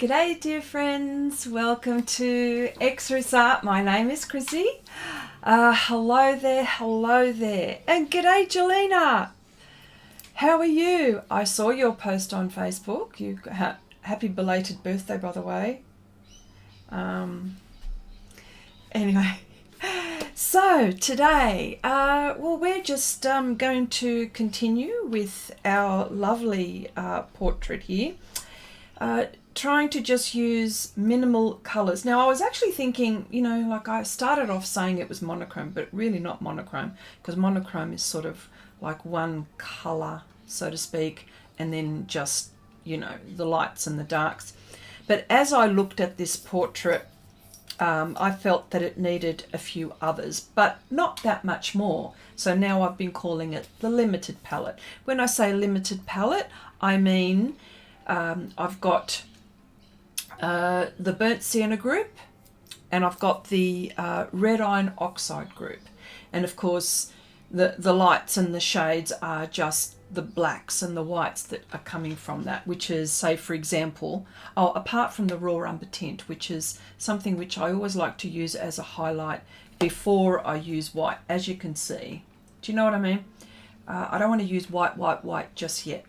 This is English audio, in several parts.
G'day dear friends, welcome to Xrissart. My name is Chrissy. Hello there, and g'day Jelena. How are you? I saw your post on Facebook. Happy belated birthday, by the way. Anyway, so today, we're just going to continue with our lovely portrait here. Trying to just use minimal colors. Now I was actually thinking, like I started off saying it was monochrome, but really not monochrome, because monochrome is sort of like one color, so to speak, and then just, the lights and the darks. But as I looked at this portrait, I felt that it needed a few others, but not that much more. So now I've been calling it the limited palette. When I say limited palette, I mean I've got the burnt sienna group, and I've got the red iron oxide group, and of course the lights and the shades are just the blacks and the whites that are coming from that, which is, say for example, apart from the raw umber tint, which is something which I always like to use as a highlight before I use white, as you can see. Do you know what I mean? I don't want to use white just yet.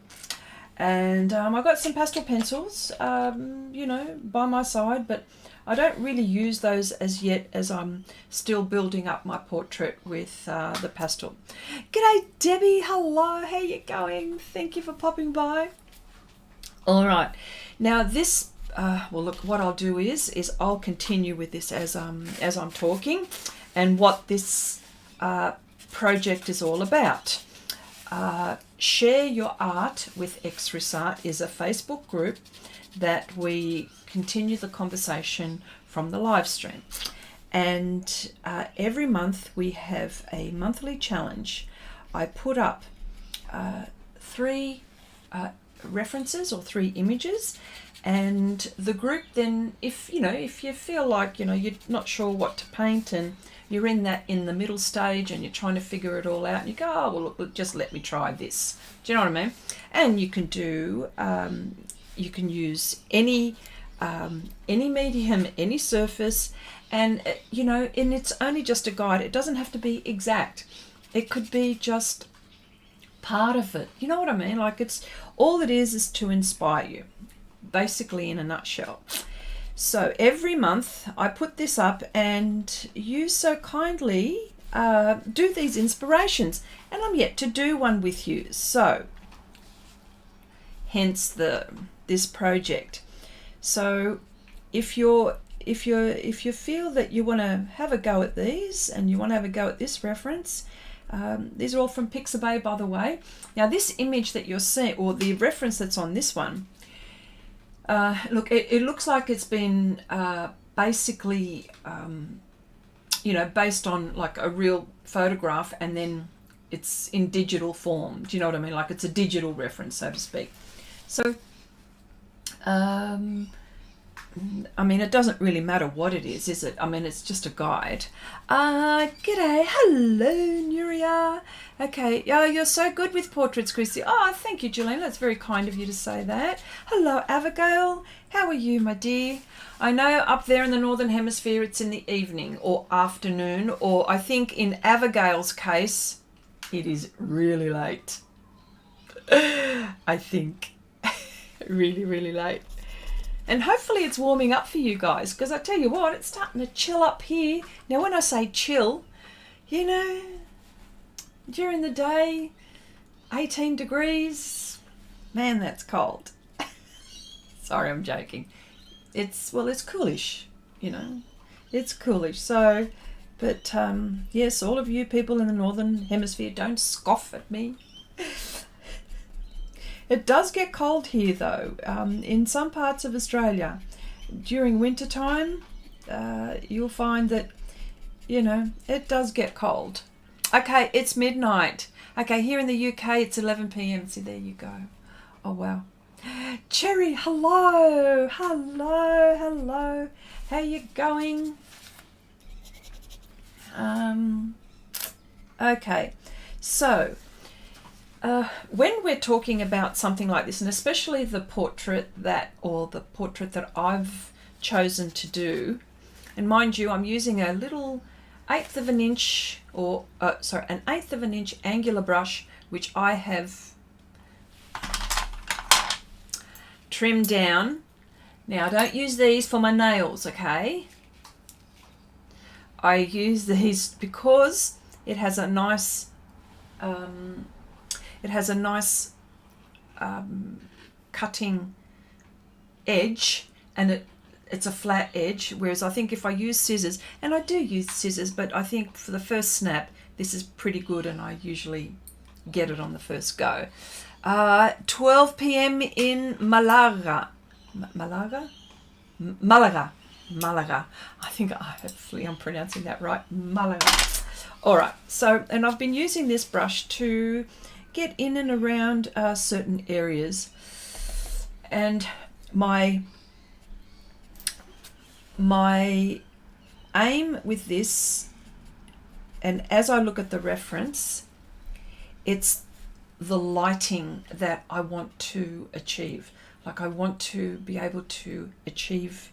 And I've got some pastel pencils, by my side, but I don't really use those as yet, as I'm still building up my portrait with the pastel. G'day Debbie, hello, how you going? Thank you for popping by. All right, now this, look, what I'll do is I'll continue with this as I'm talking, and what this project is all about. Share Your Art with Xrissart is a Facebook group that we continue the conversation from the live stream. And every month we have a monthly challenge. I put up 3 references or 3 images, and the group then, if you feel like you're not sure what to paint and you're in the middle stage and you're trying to figure it all out, and you go, oh well, look, just let me try this. Do you know what I mean? And you can do you can use any medium, any surface, and and it's only just a guide. It doesn't have to be exact. It could be just part of it. You know what I mean? Like, it's all it is to inspire you, basically, in a nutshell. So every month I put this up, and you so kindly do these inspirations, and I'm yet to do one with you. So hence this project. So if you feel that you want to have a go at these, and you want to have a go at this reference, these are all from Pixabay, by the way. Now this image that you're seeing, or the reference that's on this one, look, it looks like it's been basically, based on like a real photograph, and then it's in digital form. Do you know what I mean? Like, it's a digital reference, so to speak. So, it doesn't really matter what it is it? It's just a guide. G'day, hello, Nuria. Okay, you're so good with portraits, Chrissy. Oh, thank you, Jelena. That's very kind of you to say that. Hello, Abigail. How are you, my dear? I know up there in the Northern Hemisphere it's in the evening or afternoon, or I think in Abigail's case, it is really late. I think. Really, really late. And hopefully it's warming up for you guys, because I tell you what, it's starting to chill up here. Now when I say chill, during the day, 18 degrees, man, that's cold. Sorry, I'm joking. It's coolish, it's coolish. So, but yes, all of you people in the Northern Hemisphere, don't scoff at me. It does get cold here, though. In some parts of Australia, during winter time, you'll find that, it does get cold. Okay, it's midnight. Okay, here in the UK, it's 11 p.m. See, there you go. Oh, wow. Cherry, hello. Hello. How you going? Okay, so when we're talking about something like this, and especially the portrait that I've chosen to do, and mind you, I'm using a little 1/8 of an inch, or an 1/8 of an inch angular brush, which I have trimmed down. Now, I don't use these for my nails, okay? I use these because it has a nice cutting edge, and it's a flat edge, whereas I think if I use scissors, and I do use scissors, but I think for the first snap this is pretty good, and I usually get it on the first go. 12 p.m. in Malaga. I think hopefully I'm pronouncing that right. Malaga. All right, so, and I've been using this brush to get in and around certain areas, and my aim with this, and as I look at the reference, it's the lighting that I want to achieve. Like, I want to be able to achieve,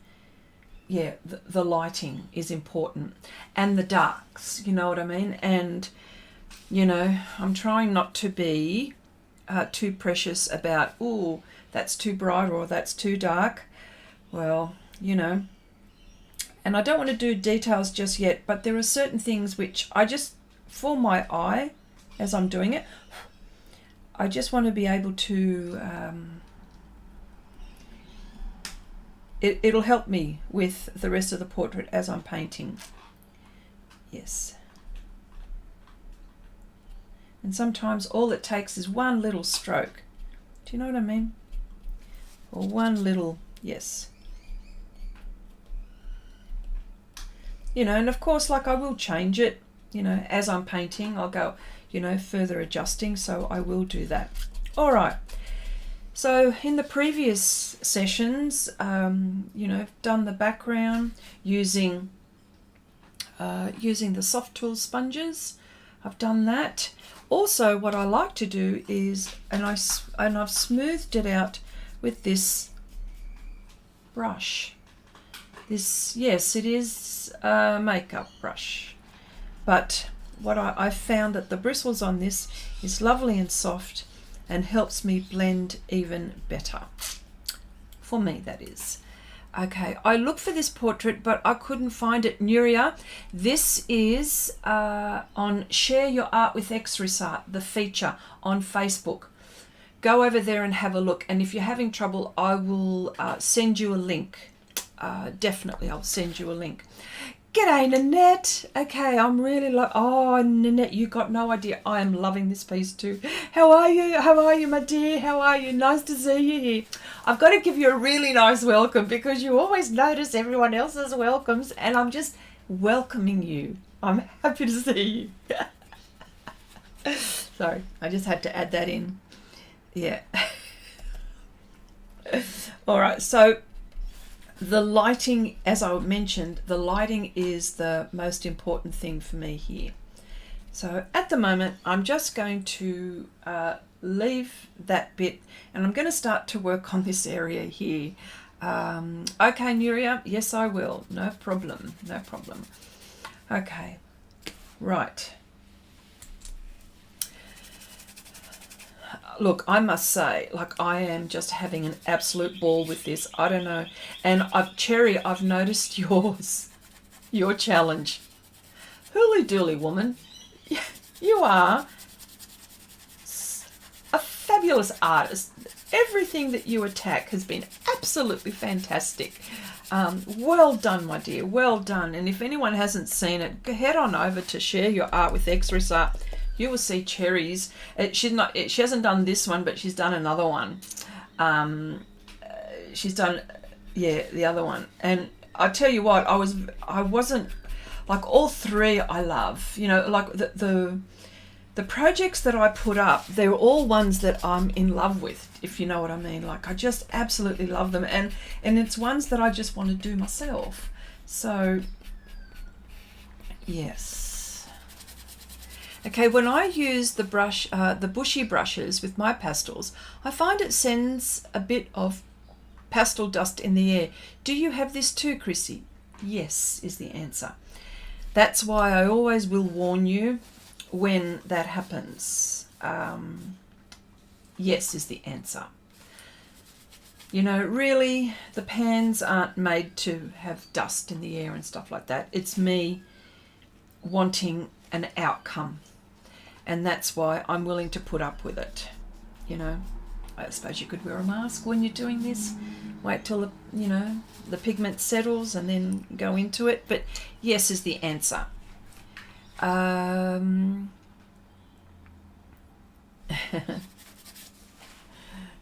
yeah, the lighting is important, and the darks, you know what I mean? And, you know, I'm trying not to be too precious about, oh, that's too bright or that's too dark. Well, you know, and I don't want to do details just yet, but there are certain things which I just, for my eye, as I'm doing it, I just want to be able to, it'll help me with the rest of the portrait as I'm painting. Yes. And sometimes all it takes is one little stroke. Do you know what I mean? Or one little, yes. You know, and of course, like, I will change it, you know, as I'm painting. I'll go, you know, further adjusting, so I will do that. All right. So in the previous sessions, you know, I've done the background using the soft tool sponges. I've done that. Also, what I like to do is, and I've smoothed it out with this brush. This, yes, it is a makeup brush, but what I found that the bristles on this is lovely and soft and helps me blend even better. For me, that is. Okay, I looked for this portrait, but I couldn't find it. Nuria, this is on Share Your Art with Xrissart, the feature on Facebook. Go over there and have a look. And if you're having trouble, I will send you a link. Definitely, I'll send you a link. G'day, Nanette. Okay, I'm really oh, Nanette, you got no idea. I am loving this piece too. How are you? How are you, my dear? How are you? Nice to see you here. I've got to give you a really nice welcome because you always notice everyone else's welcomes, and I'm just welcoming you. I'm happy to see you. Sorry, I just had to add that in. Yeah. All right, so the lighting, as I mentioned, the lighting is the most important thing for me here. So at the moment, I'm just going to leave that bit, and I'm going to start to work on this area here. Okay, Nuria, yes, I will. No problem, no problem. Okay, right. Look, I must say, like, I am just having an absolute ball with this. I don't know. And Cherry, I've noticed your challenge. Hooly dooly, woman. You are a fabulous artist. Everything that you attack has been absolutely fantastic. Well done, my dear. Well done. And if anyone hasn't seen it, head on over to Share Your Art with Xrissart. You will see Cherry's. She hasn't done this one, but she's done another one. She's done, yeah, the other one. And I tell you what, I wasn't, like, all three I love. You know, like the projects that I put up, they're all ones that I'm in love with, if you know what I mean. Like, I just absolutely love them, and it's ones that I just want to do myself. So, yes. Okay, when I use the brush, the bushy brushes with my pastels, I find it sends a bit of pastel dust in the air. Do you have this too, Chrissy? Yes, is the answer. That's why I always will warn you when that happens. Yes is the answer. You know, really, the pans aren't made to have dust in the air and stuff like that. It's me wanting an outcome, and that's why I'm willing to put up with it. You know, I suppose you could wear a mask when you're doing this. Wait till the, you know, the pigment settles and then go into it. But yes is the answer.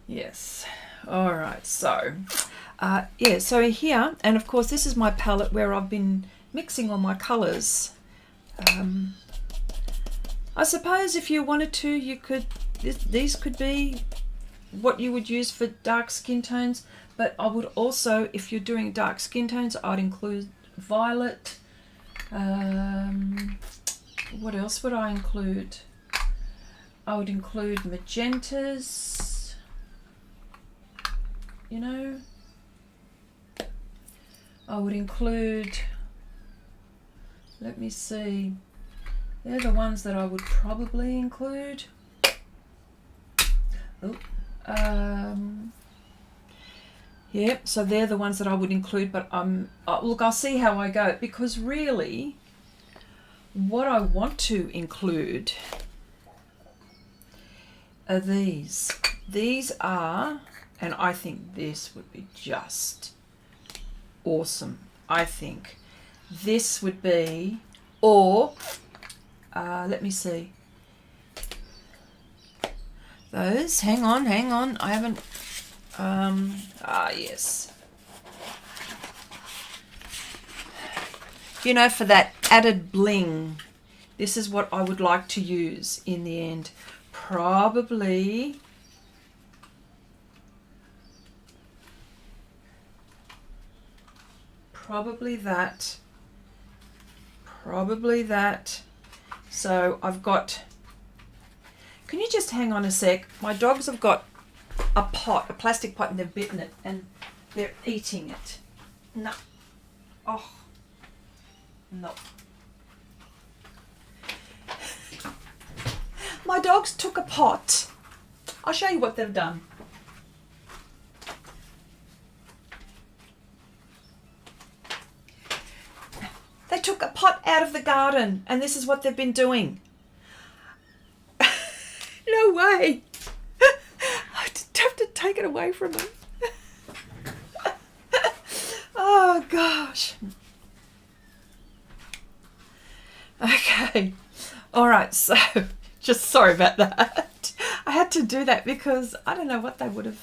Yes. All right. So, yeah. So here, and of course, this is my palette where I've been mixing all my colours. I suppose if you wanted to, you could. These could be what you would use for dark skin tones. But I would also, if you're doing dark skin tones, I'd include violet. What else would I include? I would include magentas, you know. I would include, let me see, they're the ones that I would probably include. Oh, yeah, so they're the ones that I would include, but look, I'll see how I go, because really what I want to include are these. These are, and I think this would be just awesome. I think this would be, or let me see, those, hang on, I haven't, yes. You know, for that added bling, this is what I would like to use in the end. Probably that. So I've got, can you just hang on a sec? My dogs have got a pot, a plastic pot, and they've bitten it and they're eating it. No. Oh. No. My dogs took a pot. I'll show you what they've done. They took a pot out of the garden, and this is what they've been doing. No way. I have to take it away from them. Oh, gosh. Okay. All right, so just sorry about that. I had to do that because I don't know what they would have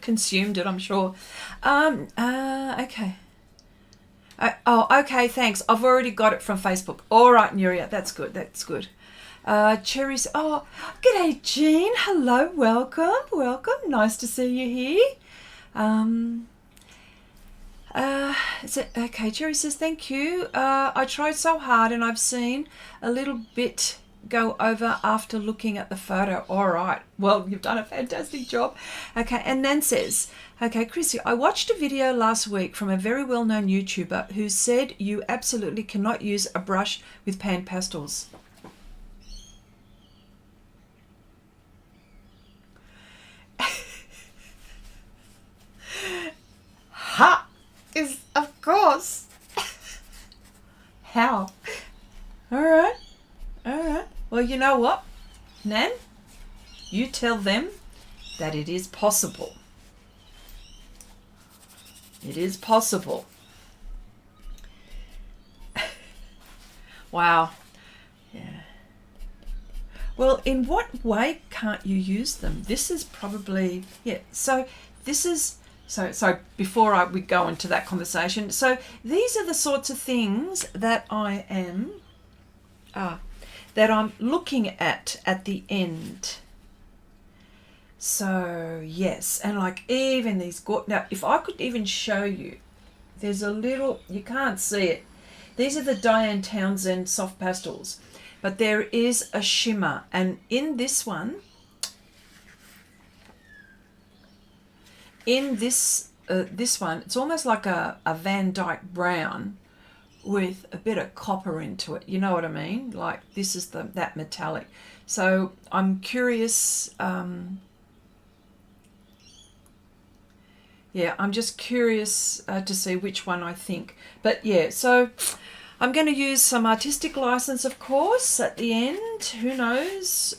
consumed it, I'm sure. Okay. Oh, okay, thanks. I've already got it from Facebook. All right, Nuria, that's good. Cherries. Oh, g'day, Jean. Hello, welcome. Nice to see you here. Is it okay? Cherry says thank you. I tried so hard and I've seen a little bit go over after looking at the photo. All right, well, you've done a fantastic job. Okay, and Nan says, okay, Chrissy, I watched a video last week from a very well-known YouTuber who said you absolutely cannot use a brush with PanPastels. Ha! Is of course. How? All right. Well, you know what, Nan? You tell them that it is possible. It is possible. Wow. Yeah. Well, in what way can't you use them? This is probably, yeah. So this is, so before we go into that conversation, so these are the sorts of things that I am, that I'm looking at the end. So yes, and like even these, now if I could even show you, there's a little, you can't see it. These are the Diane Townsend soft pastels. but there is a shimmer. And in this one, this one, it's almost like a Van Dyke brown with a bit of copper into it. You know what I mean? Like this is that metallic. So I'm curious. Yeah, I'm just curious to see which one I think. But yeah, so I'm going to use some artistic license, of course, at the end. Who knows?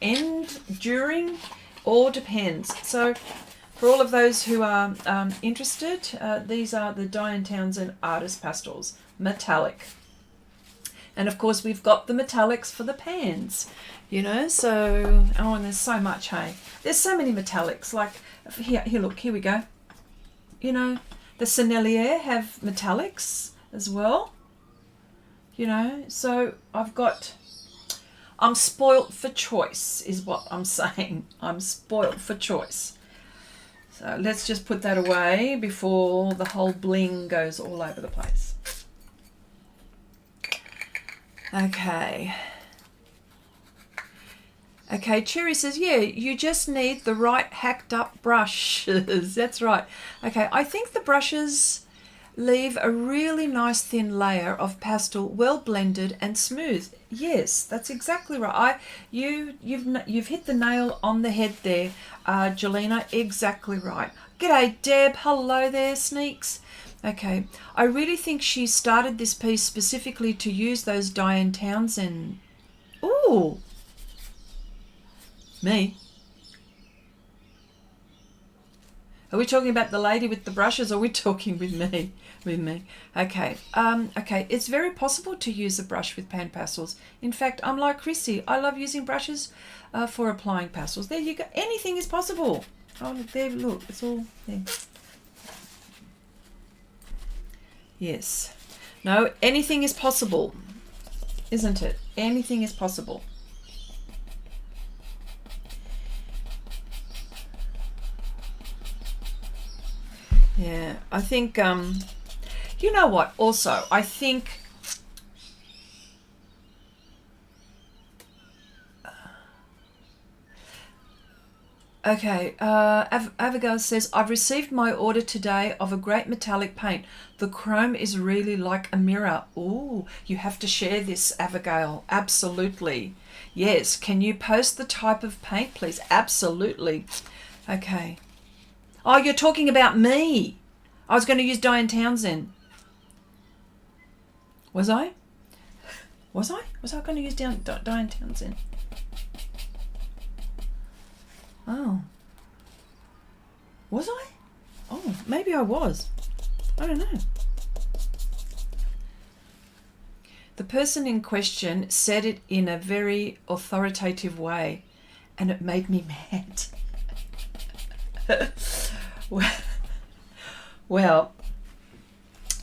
End, during, all depends. So for all of those who are interested, these are the Diane Townsend Artist Pastels, metallic. And of course we've got the metallics for the pans, you know, so, oh, and there's so much, hey. There's so many metallics, like, here look, here we go. You know, the Sennelier have metallics as well, you know, so I'm spoilt for choice is what I'm saying. I'm spoilt for choice. So let's just put that away before the whole bling goes all over the place. Okay. Okay, Cherry says, yeah, you just need the right hacked up brushes. That's right. Okay, I think the brushes leave a really nice thin layer of pastel, well blended and smooth. Yes, that's exactly right. You've hit the nail on the head there, Jelena. Exactly right. G'day, Deb. Hello there, Sneaks. Okay, I really think she started this piece specifically to use those Diane Townsend. Ooh, me. Are we talking about the lady with the brushes, or are we talking with me? With me. Okay. Okay. It's very possible to use a brush with PanPastels. In fact, I'm like Chrissy. I love using brushes for applying pastels. There you go. Anything is possible. Oh, look there. Look, it's all there. Yes. No, anything is possible, isn't it? Anything is possible. Yeah, I think, you know what, also, I think, okay, Abigail says, I've received my order today of a great metallic paint. The chrome is really like a mirror. Ooh, you have to share this, Abigail. Absolutely. Yes, can you post the type of paint, please? Absolutely. Okay. Oh, you're talking about me. I was going to use Diane Townsend. Was I? Was I? Was I going to use Diane Townsend? Oh. Was I? Oh, maybe I was. I don't know. The person in question said it in a very authoritative way, and it made me mad. Well,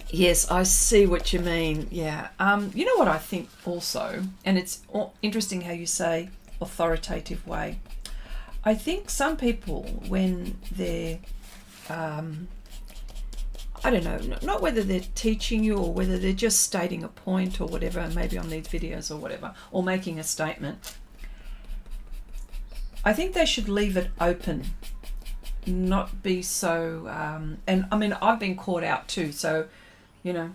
yes, I see what you mean. Yeah. You know what I think also, and it's interesting how you say authoritative way. I think some people, when they're, I don't know, not whether they're teaching you or whether they're just stating a point or whatever, maybe on these videos or whatever, or making a statement, I think they should leave it open. Not be so, and I mean, I've been caught out too, so, you know,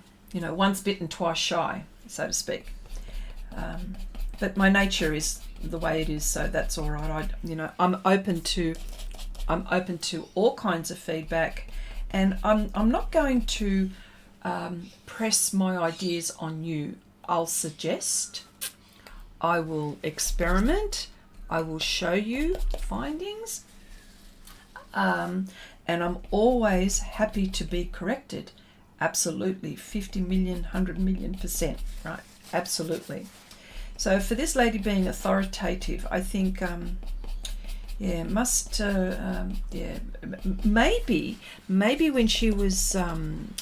once bitten, twice shy, so to speak. But my nature is the way it is, so that's all right. I'm open to all kinds of feedback, and I'm not going to press my ideas on you. I'll suggest, I will experiment, I will show you findings. And I'm always happy to be corrected. Absolutely. 50 million, 100 million%. Right. Absolutely. So for this lady being authoritative, I think, yeah, maybe when she was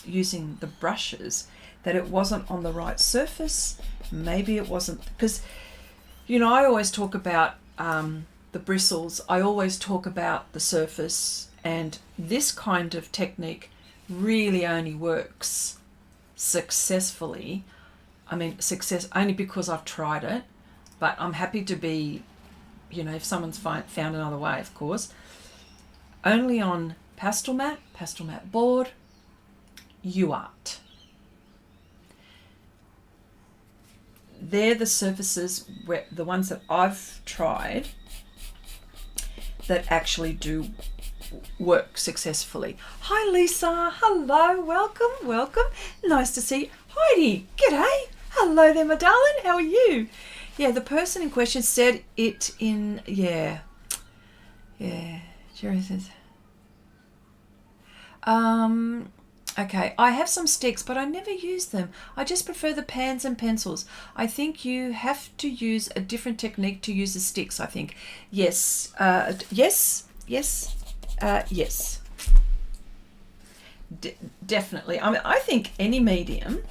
using the brushes, that it wasn't on the right surface. Maybe it wasn't, because, I always talk about the bristles. I always talk about the surface, and this kind of technique really only works successfully I mean, success only because I've tried it, but I'm happy to be, you know, if someone's found another way, of course. Only on Pastelmat board, Xrissart. They're the surfaces, where the ones that I've tried that actually do work successfully. Hi Lisa, hello, welcome. Nice to see you. Heidi, g'day. Hello there, my darling. How are you? Yeah, the person in question said it in, yeah. Jerry says, okay, I have some sticks, but I never use them. I just prefer the pans and pencils. I think you have to use a different technique to use the sticks, I think. Yes, yes. Definitely. I mean, I think any medium,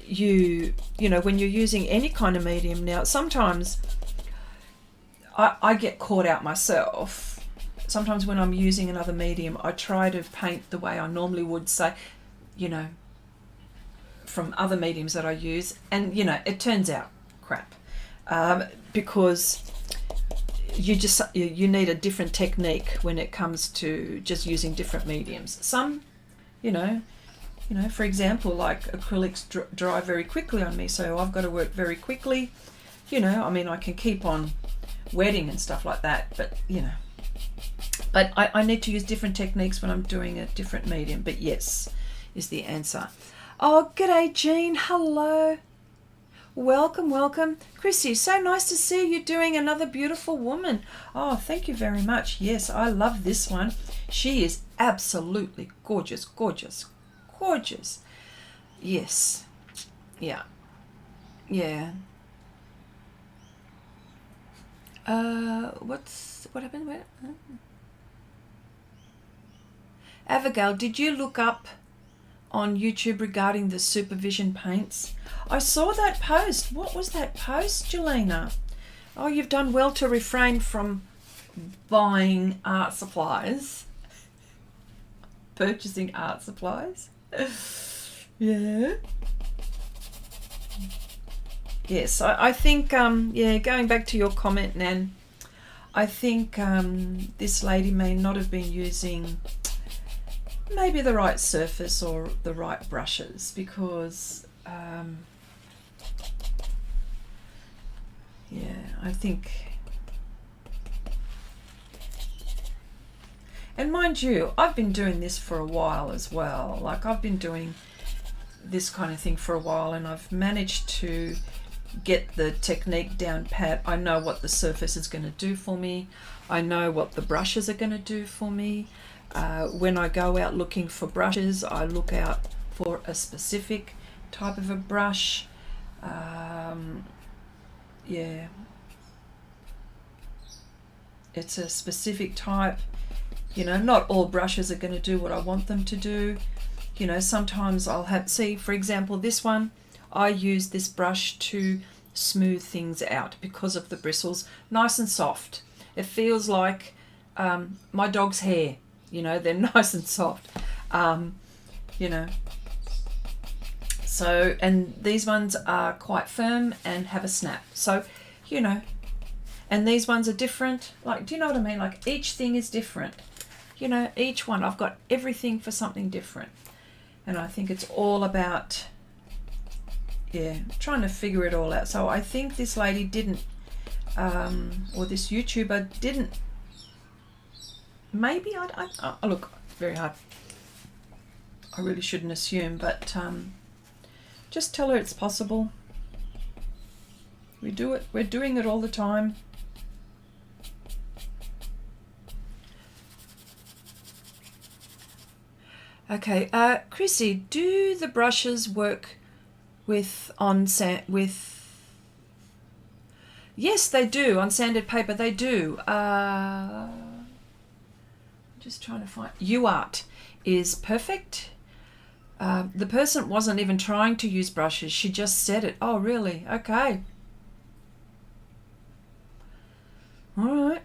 you know, when you're using any kind of medium now, sometimes I get caught out myself. Sometimes when I'm using another medium, I try to paint the way I normally would, say, you know, from other mediums that I use, and, you know, it turns out crap, because you need a different technique when it comes to just using different mediums. Some, you know, for example, like acrylics dry very quickly on me, so I've got to work very quickly. You know, I mean, I can keep on wetting and stuff like that, but, you know, but I need to use different techniques when I'm doing a different medium. But yes, is the answer. Oh, g'day, Jean. Hello. Welcome. Chrissy, so nice to see you doing Another Beautiful Woman. Oh, thank you very much. Yes, I love this one. She is absolutely gorgeous. Yes. Yeah. What happened? Where? Abigail, did you look up on YouTube regarding the supervision paints? I saw that post. What was that post, Jelena? Oh, you've done well to refrain from buying art supplies. Purchasing art supplies. Yeah. Yes, I think, going back to your comment, Nan, I think this lady may not have been using maybe the right surface or the right brushes, because I think, and mind you, I've been doing this for a while as well. Like, I've been doing this kind of thing for a while, and I've managed to get the technique down pat. I know what the surface is going to do for me. I know what the brushes are going to do for me. When I go out looking for brushes, I look out for a specific type of a brush. It's a specific type. You know, not all brushes are going to do what I want them to do. You know, sometimes I'll have, see, for example, this one, I use this brush to smooth things out because of the bristles. Nice and soft. It feels like my dog's hair. You know, they're nice and soft. You know. So, and these ones are quite firm and have a snap. So, you know, and these ones are different. Like, do you know what I mean? Like, each thing is different. You know, each one, I've got everything for something different. And I think it's all about, trying to figure it all out. So I think this lady didn't, or this YouTuber didn't, maybe, I look, very hard. I really shouldn't assume, but just tell her it's possible. We do it, we're doing it all the time. Okay, Chrissy, do the brushes work with Yes, they do, on sanded paper, they do. Just trying to find, Xrissart is perfect. The person wasn't even trying to use brushes, she just said it. Oh, really? Okay. All right.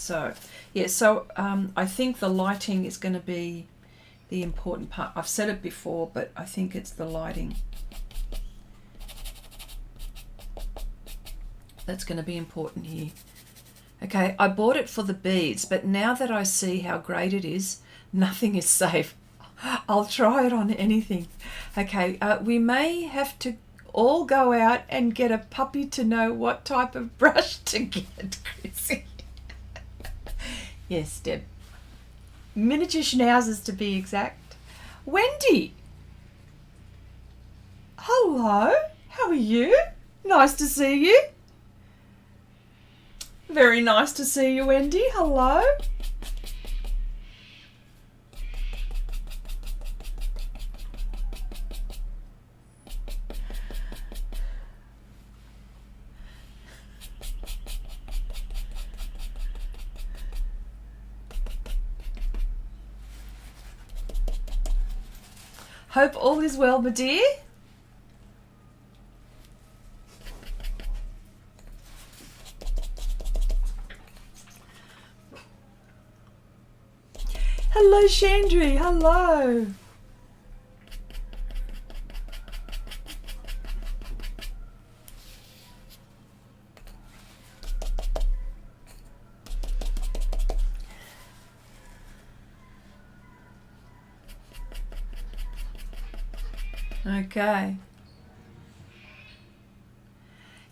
So, yeah, so I think the lighting is going to be the important part. I've said it before, but I think it's the lighting that's going to be important here. Okay, I bought it for the beads, but now that I see how great it is, nothing is safe. I'll try it on anything. Okay, we may have to all go out and get a puppy to know what type of brush to get, Chrissy. Yes, Deb. Miniature schnauzers to be exact. Wendy! Hello, how are you? Nice to see you. Very nice to see you, Wendy. Hello. Hope all is well, my dear. Hello, Chandri. Hello. Okay.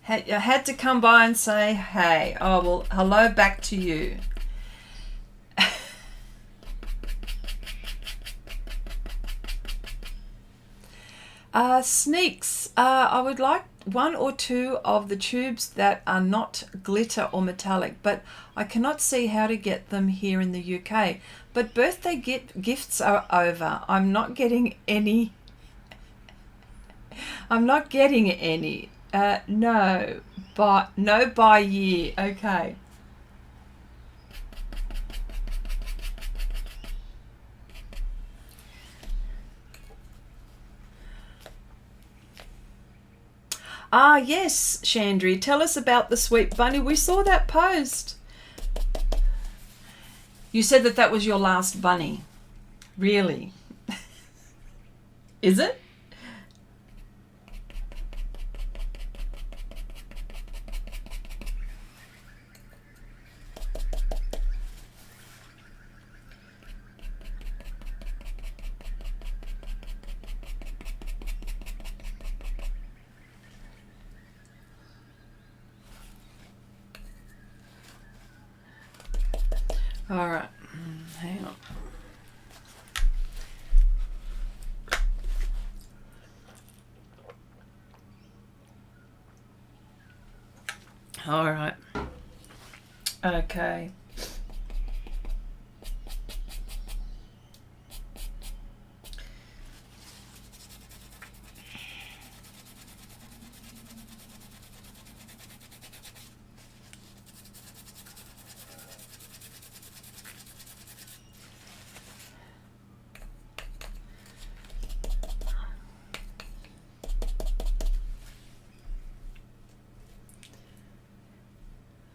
I had to come by and say, hey. Oh, well, hello back to you. Sneaks. I would like 1 or 2 of the tubes that are not glitter or metallic, but I cannot see how to get them here in the UK. But birthday gifts are over. I'm not getting any. No, but no by year. Okay. Ah, yes, Chandri. Tell us about the sweet bunny. We saw that post. You said that was your last bunny. Really? Is it? All right, hang on. All right. Okay.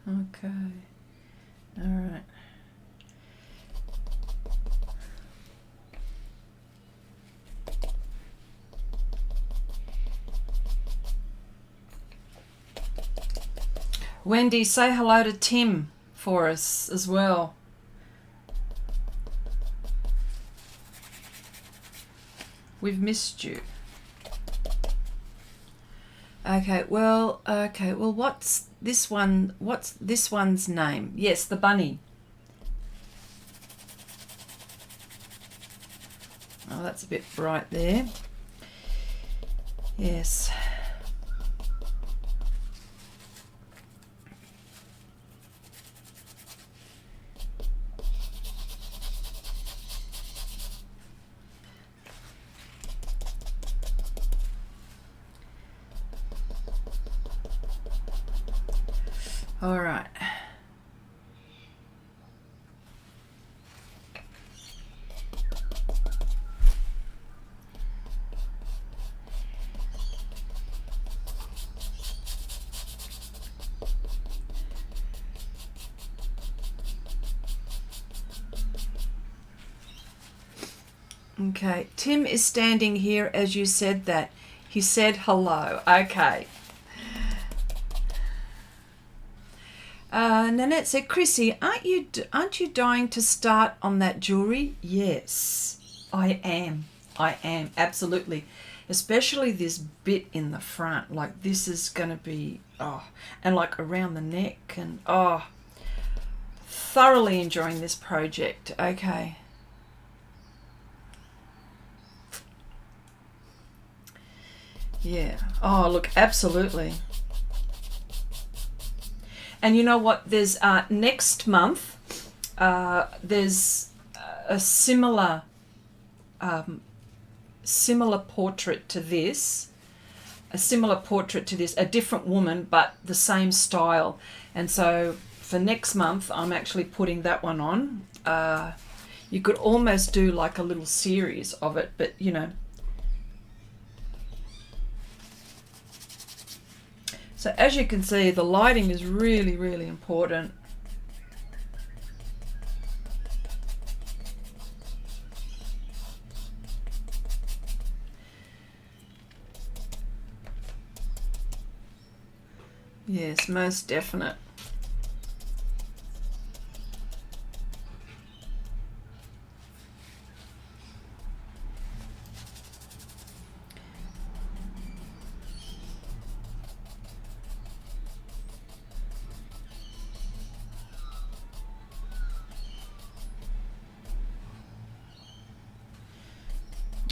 Okay. All right. Wendy, say hello to Tim for us as well. We've missed you. Okay, well, what's this one? What's this one's name? Yes, the bunny. Oh, that's a bit bright there. Yes. All right. Okay, Tim is standing here as you said that. He said hello. Okay. Nanette said, Chrissy, aren't you dying to start on that jewelry? Yes, I am. I am, absolutely. Especially this bit in the front. Like, this is going to be, and like around the neck, and thoroughly enjoying this project. Okay. Yeah. Oh, look, absolutely. And you know what? There's next month, there's a similar portrait to this, a different woman, but the same style. And so for next month, I'm actually putting that one on. You could almost do like a little series of it, but you know. So as you can see, the lighting is really, really important. Yes, most definite.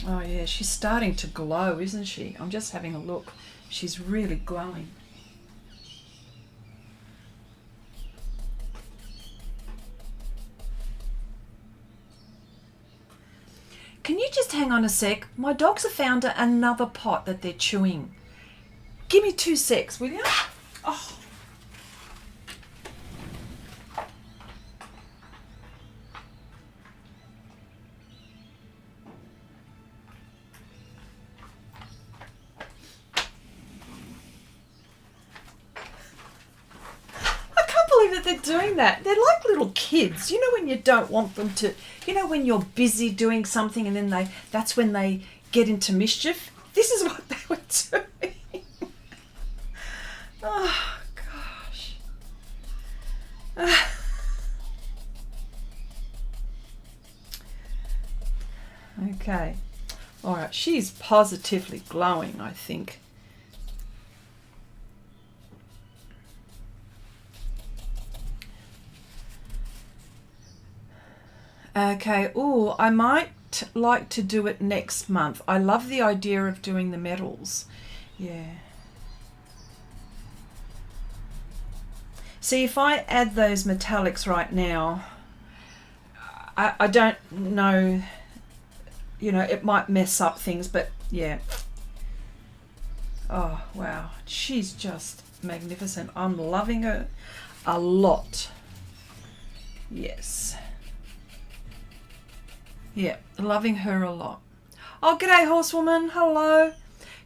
Oh yeah, she's starting to glow, isn't she? I'm just having a look. She's really glowing. Can you just hang on a sec? My dogs have found another pot that they're chewing. Give me 2 secs, will you? Oh. That they're doing that. They're like little kids. You know when you don't want them to, you know when you're busy doing something and then that's when they get into mischief. This is what they were doing. Oh gosh. Okay. All right, she's positively glowing, I think. Okay, oh, I might like to do it next month. I love the idea of doing the metals. Yeah. See, if I add those metallics right now, I don't know, you know, it might mess up things, but yeah. Oh, wow. She's just magnificent. I'm loving her a lot. Yes. Yeah, loving her a lot. Oh, g'day, horsewoman. Hello.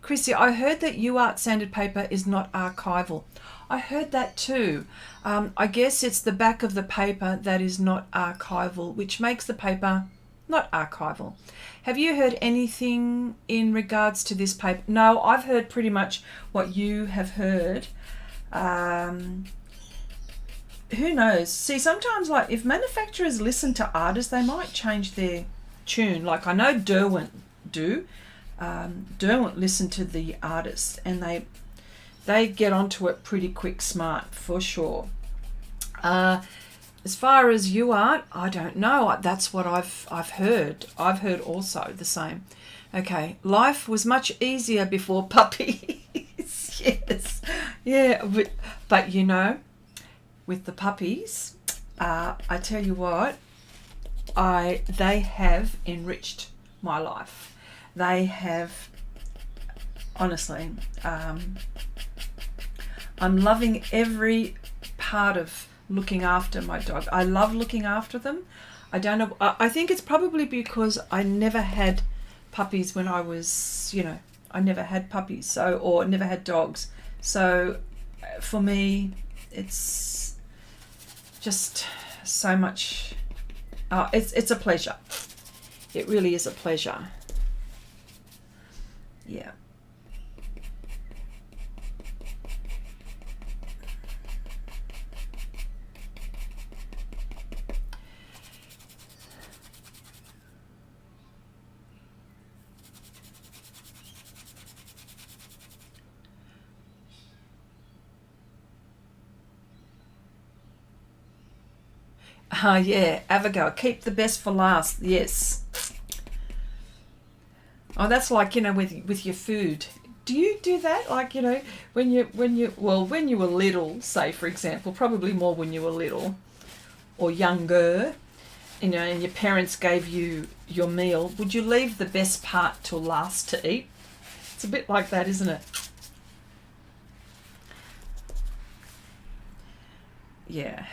Chrissy, I heard that UArt sanded paper is not archival. I heard that too. I guess it's the back of the paper that is not archival, which makes the paper not archival. Have you heard anything in regards to this paper? No, I've heard pretty much what you have heard. Who knows? See, sometimes like if manufacturers listen to artists, they might change their tune. Like I know Derwent do. Derwent listen to the artists and they get onto it pretty quick smart for sure. As far as UArt, I don't know. That's what I've heard. I've heard also the same. Okay, life was much easier before puppies. Yes, yeah, but you know, with the puppies, I tell you what, they have enriched my life. They have, honestly, I'm loving every part of looking after my dog. I love looking after them. I don't know, I think it's probably because I never had puppies when I was, you know, I never had puppies, so, or never had dogs. So for me, it's just so much, it's a pleasure. It really is a pleasure. Yeah. Yeah, Abigail, keep the best for last. Yes. Oh, that's like, you know, with your food. Do you do that? Like, you know, when you when you were little, say for example, probably more when you were little or younger, you know, and your parents gave you your meal, would you leave the best part till last to eat? It's a bit like that, isn't it? Yeah.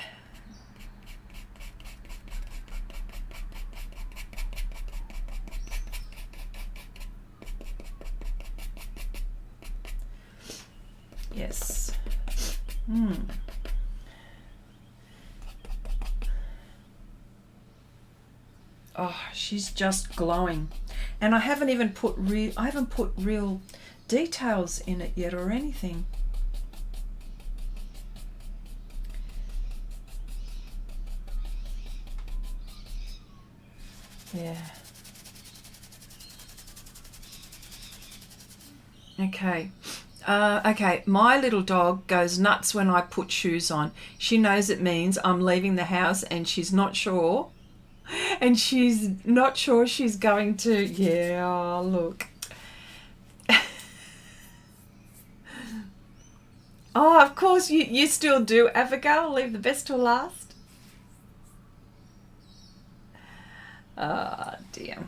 Yes. Oh, she's just glowing. And I haven't even put real details in it yet or anything. Yeah. Okay. Okay, my little dog goes nuts when I put shoes on. She knows it means I'm leaving the house and she's not sure. And she's not sure she's going to, yeah, look. Oh, of course, you still do, Abigail. Leave the best till last. Ah, dear.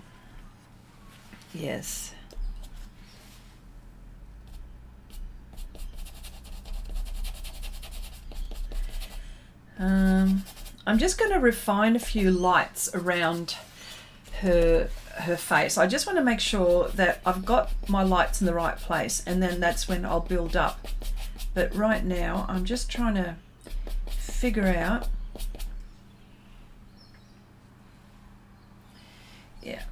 Yes. I'm just going to refine a few lights around her face. I just want to make sure that I've got my lights in the right place, and then that's when I'll build up. But right now I'm just trying to figure out, yeah,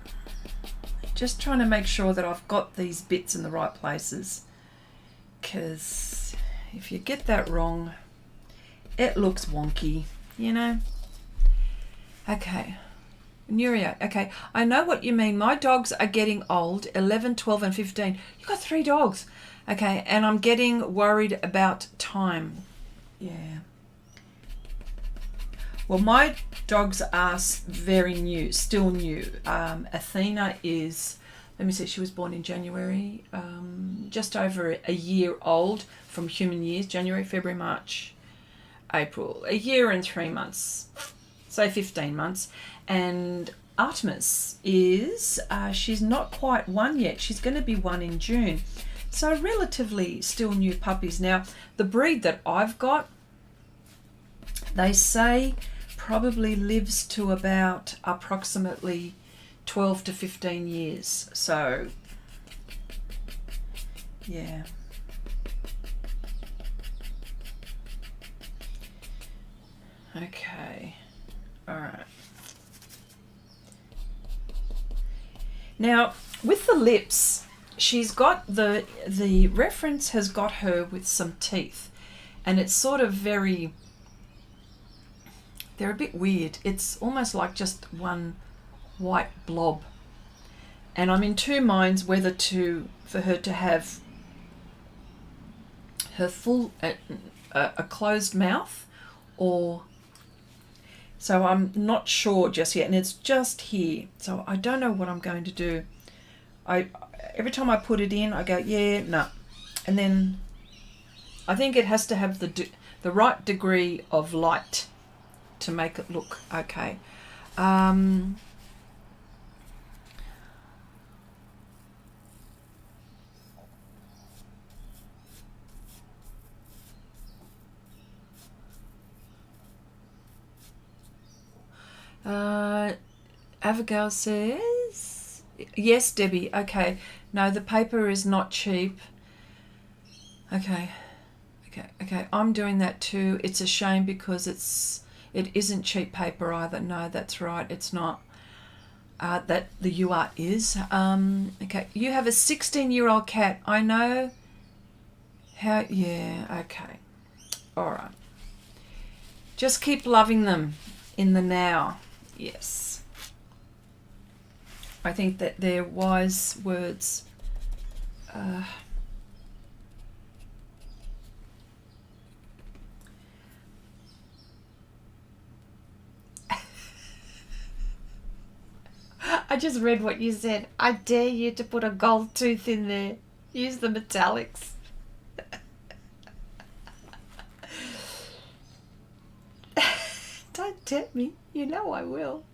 just trying to make sure that I've got these bits in the right places, because if you get that wrong, it looks wonky, you know. Okay, Nuria, okay, I know what you mean. My dogs are getting old, 11, 12 and 15. You've got 3 dogs. Okay, and I'm getting worried about time. Yeah. Well, my dogs are very new, still new. Athena is, let me see, she was born in January, just over a year old from human years, January, February, March, April, a year and 3 months, so 15 months. And Artemis is, she's not quite 1 yet. She's going to be 1 in June. So relatively still new puppies. Now, the breed that I've got, they say probably lives to about approximately 12 to 15 years. So, yeah. Okay. All right. Now, with the lips, she's got the reference has got her with some teeth, and it's sort of very, they're a bit weird. It's almost like just one white blob, and I'm in 2 minds whether for her to have her full a closed mouth, or, so I'm not sure just yet, and it's just here, so I don't know what I'm going to do. Every time I put it in, I go, yeah, no. And then I think it has to have the right degree of light to make it look okay. Abigail says, yes, Debbie. Okay. No, the paper is not cheap. Okay. I'm doing that too. It's a shame because it isn't cheap paper either. No, that's right. It's not. that the UR is. Okay, you have a 16-year-old cat. I know how, yeah, okay. All right. Just keep loving them in the now. Yes. I think that they're wise words. I just read what you said. I dare you to put a gold tooth in there. Use the metallics. Don't tempt me. You know I will.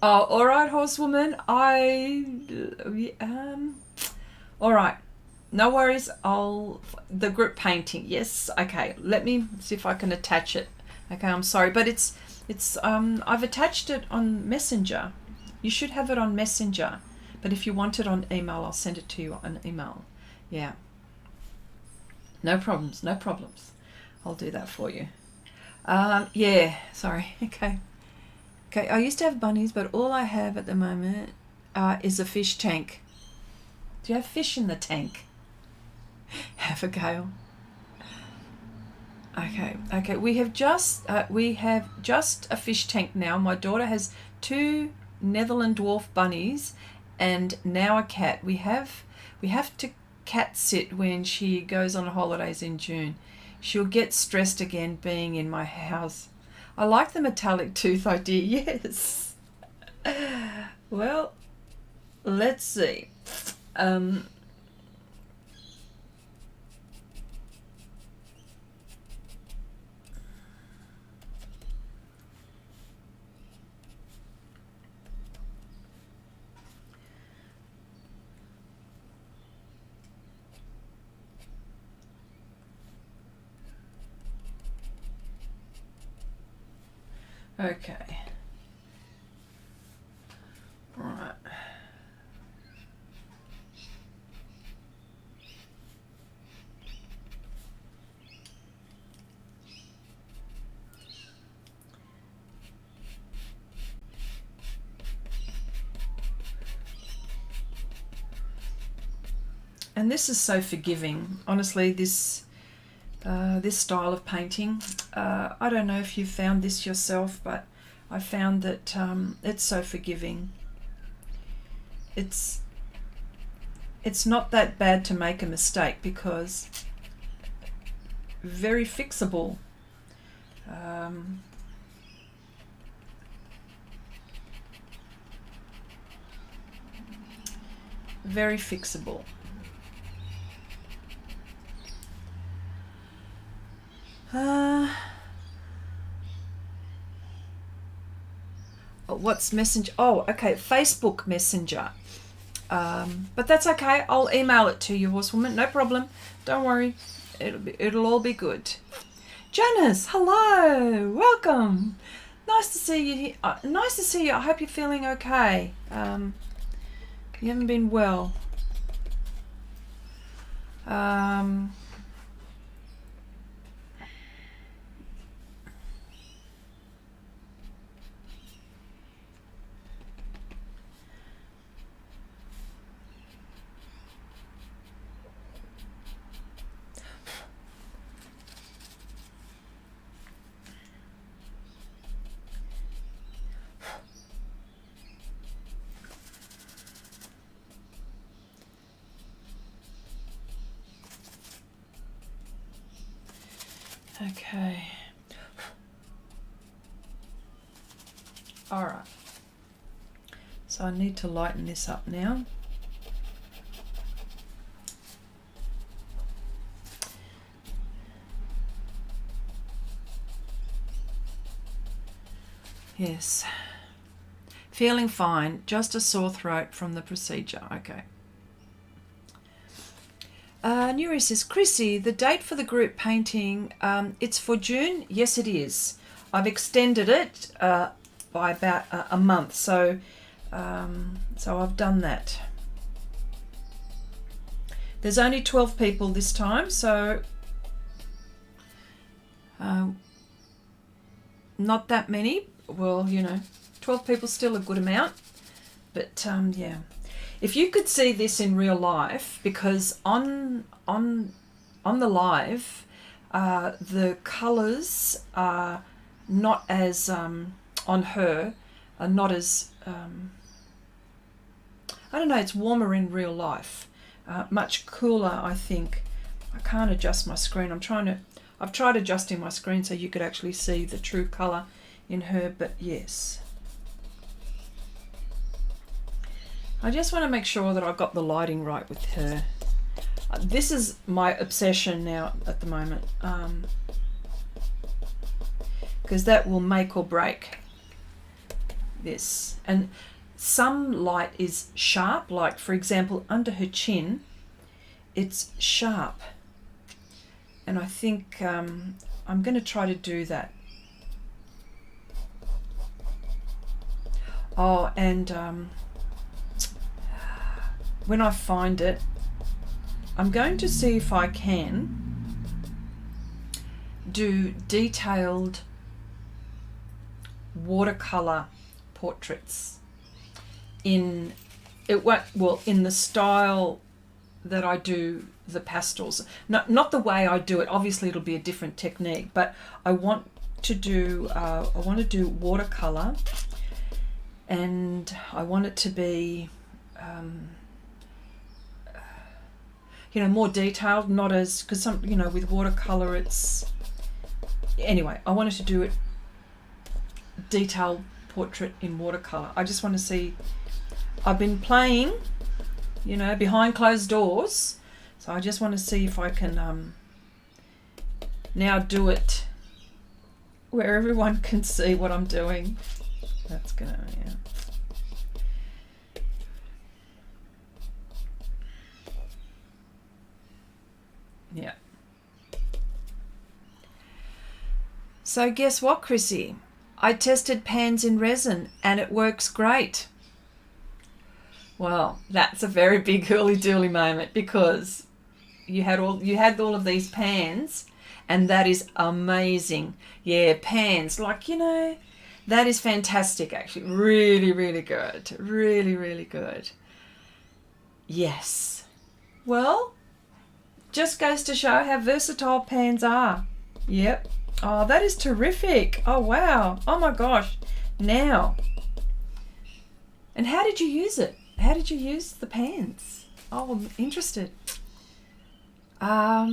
Oh, all right, horsewoman. All right. No worries. The group painting. Yes. Okay. Let me see if I can attach it. Okay. I'm sorry, but I've attached it on Messenger. You should have it on Messenger, but if you want it on email, I'll send it to you on email. Yeah. No problems. No problems. I'll do that for you. Yeah. Sorry. Okay. Okay, I used to have bunnies, but all I have at the moment is a fish tank. Do you have fish in the tank? Abigail. Okay. We have just a fish tank now. My daughter has 2 Netherland dwarf bunnies, and now a cat. We have to cat sit when she goes on holidays in June. She'll get stressed again being in my house. I like the metallic tooth idea, yes. Well, let's see. Okay. Right. And this is so forgiving. Honestly, this style of painting, I don't know if you've found this yourself, but I found that it's so forgiving. It's not that bad to make a mistake because very fixable. Very fixable. What's Messenger? Oh, okay, Facebook Messenger. But that's okay. I'll email it to you, horsewoman. No problem. Don't worry. It'll all be good. Janice, hello. Welcome. Nice to see you here. Nice to see you. I hope you're feeling okay. You haven't been well. Okay. All right. So I need to lighten this up now. Yes. Feeling fine, just a sore throat from the procedure. Okay. Nuri says, Chrissy, the date for the group painting, it's for June? Yes, it is. I've extended it by about a month, so I've done that. There's only 12 people this time, so not that many. Well, you know, 12 people still a good amount. But yeah, if you could see this in real life, because on the live, the colours are not as on her are not as I don't know. It's warmer in real life, much cooler, I think. I can't adjust my screen. I've tried adjusting my screen so you could actually see the true colour in her, but yes. I just want to make sure that I've got the lighting right with her. This is my obsession now at the moment, because that will make or break this. And some light is sharp, like for example under her chin, it's sharp. And I think I'm going to try to do that. Oh, and when I find it, I'm going to see if I can do detailed watercolor portraits in the style that I do the pastels. Not the way I do it. Obviously it'll be a different technique, but I want to do watercolor, and I want it to be you know, more detailed, not as, because some, you know, with watercolor it's, anyway, I wanted to do it detailed portrait in watercolor. I just want to see, I've been playing, you know, behind closed doors, so I just want to see if I can now do it where everyone can see what I'm doing. That's gonna, yeah. Yeah. So guess what, Chrissy? I tested pans in resin and it works great. Well, that's a very big hooly-dooly moment, because you had all of these pans, and that is amazing. Yeah, pans, like, you know, that is fantastic actually. Really, really good. Really, really good. Yes. Well, just goes to show how versatile pans are. Yep. Oh, that is terrific. Oh, wow. Oh my gosh. Now. And how did you use it? How did you use the pans? Oh, I'm interested. Let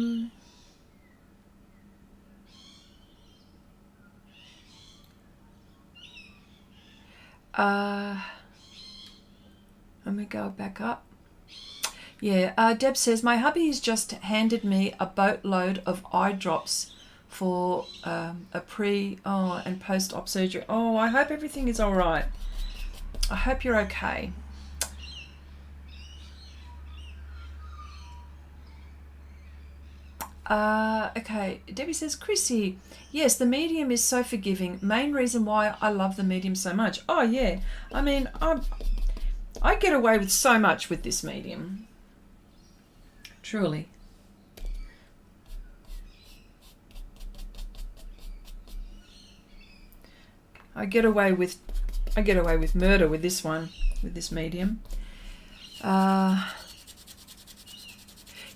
me go back up. Yeah, Deb says, my hubby has just handed me a boatload of eye drops for a pre and post-op surgery. Oh, I hope everything is all right. I hope you're okay. Okay, Debbie says, Chrissy, yes, the medium is so forgiving. Main reason why I love the medium so much. Oh, yeah. I mean, I get away with so much with this medium. Truly. I get away with murder with this one, with this medium.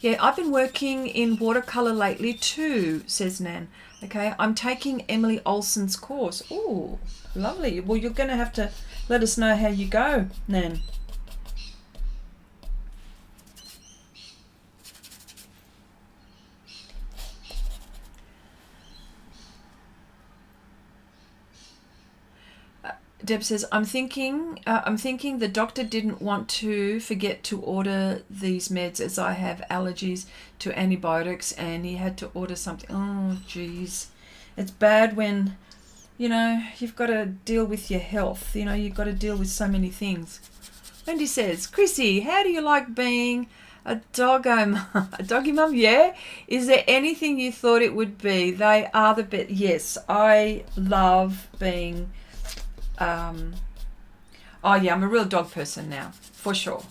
Yeah, I've been working in watercolor lately too, says Nan. Okay, I'm taking Emily Olsen's course. Oh, lovely. Well, you're going to have to let us know how you go, Nan. Deb says, I'm thinking the doctor didn't want to forget to order these meds as I have allergies to antibiotics, and he had to order something. Oh, geez. It's bad when, you know, you've got to deal with your health. You know, you've got to deal with so many things. Wendy says, Chrissy, how do you like being a doggy mum? Yeah. Is there anything you thought it would be? They are the best. Yes, I love being... oh yeah, I'm a real dog person now, for sure.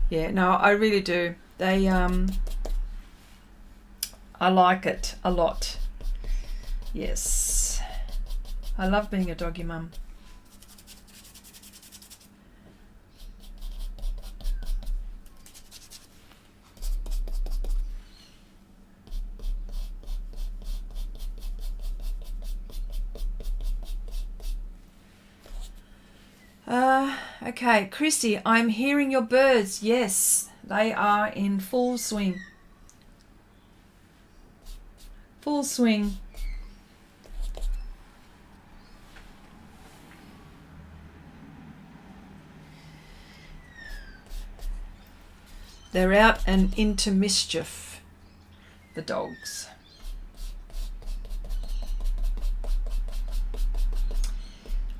Yeah, no, I really do. They I like it a lot. Yes. I love being a doggy mum. Okay, Chrissy, I'm hearing your birds. Yes, they are in full swing. Full swing. They're out and into mischief, the dogs.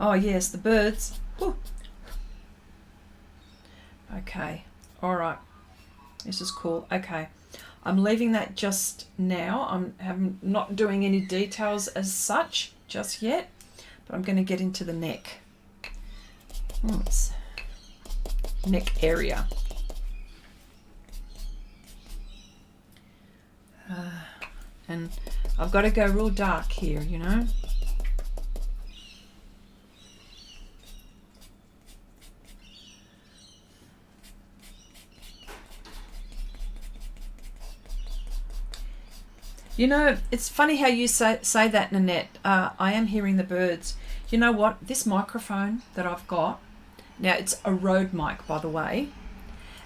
Oh yes, the birds. Whew. Okay, all right. This is cool. Okay, I'm leaving that just now. I'm not doing any details as such just yet, but I'm going to get into the neck. It's neck area. And I've got to go real dark here, you know. You know, it's funny how you say that, Nanette. I am hearing the birds. You know what? This microphone that I've got, now it's a Rode mic, by the way.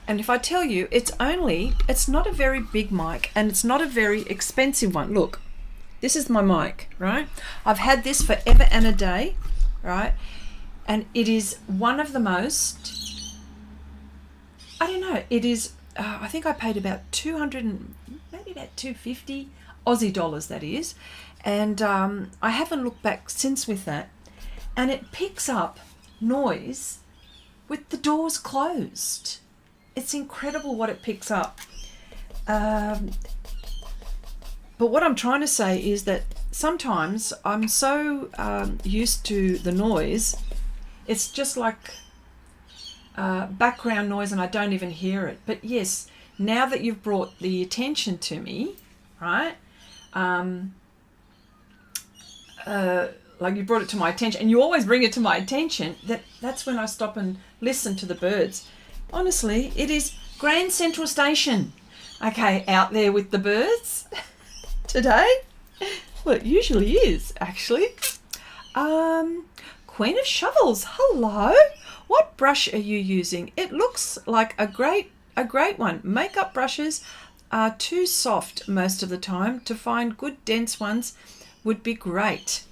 And if I tell you, it's not a very big mic and it's not a very expensive one. Look, this is my mic, right? I've had this forever and a day, right? And it is one of the most, I don't know, it is, I think I paid about 200 and maybe about 250 Aussie dollars, that is. And I haven't looked back since with that. And it picks up noise with the doors closed. It's incredible what it picks up. But what I'm trying to say is that sometimes I'm so used to the noise, it's just like background noise and I don't even hear it. But yes, now that you've brought the attention to me, right? Like you brought it to my attention, and you always bring it to my attention, that's when I stop and listen to the birds. Honestly, it is Grand Central Station. Okay, out there with the birds today. Well, it usually is, actually. Queen of Shovels, hello. What brush are you using? It looks like a great one. Makeup brushes are too soft most of the time. To find good dense ones would be great.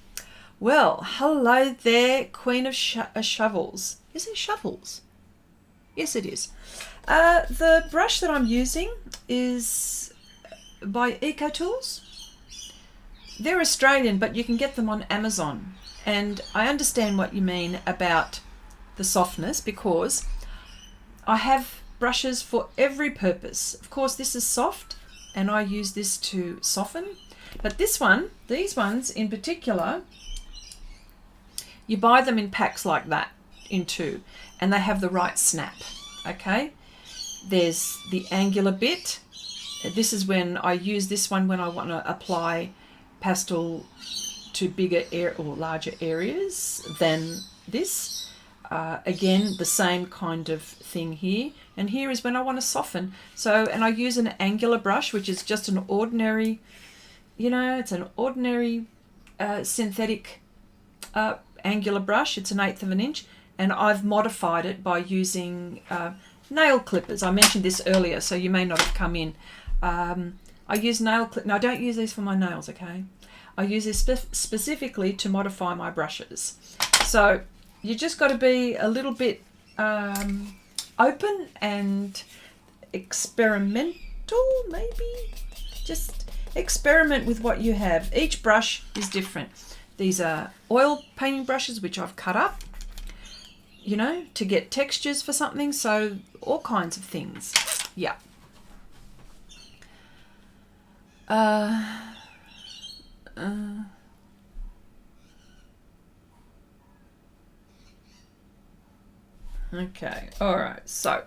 Well, hello there, Queen of Shovels. Is it Shovels? Yes, it is. The brush that I'm using is by EcoTools. They're Australian, but you can get them on Amazon. And I understand what you mean about the softness, because I have brushes for every purpose. Of course, this is soft, and I use this to soften. But these ones in particular, you buy them in packs like that, in two, and they have the right snap, okay? There's the angular bit. This is when I use this one when I want to apply pastel to bigger or larger areas than this. Again, the same kind of thing here. And here is when I want to soften. So, and I use an angular brush, which is just an ordinary, you know, it's an ordinary synthetic angular brush. It's 1/8 of an inch. And I've modified it by using nail clippers. I mentioned this earlier, so you may not have come in. I use nail clip. Now, I don't use these for my nails, okay? I use this specifically to modify my brushes. So you just got to be a little bit open and experimental, maybe. Just experiment with what you have. Each brush is different. These are oil painting brushes, which I've cut up, you know, to get textures for something. So all kinds of things. Yeah. Okay, all right, so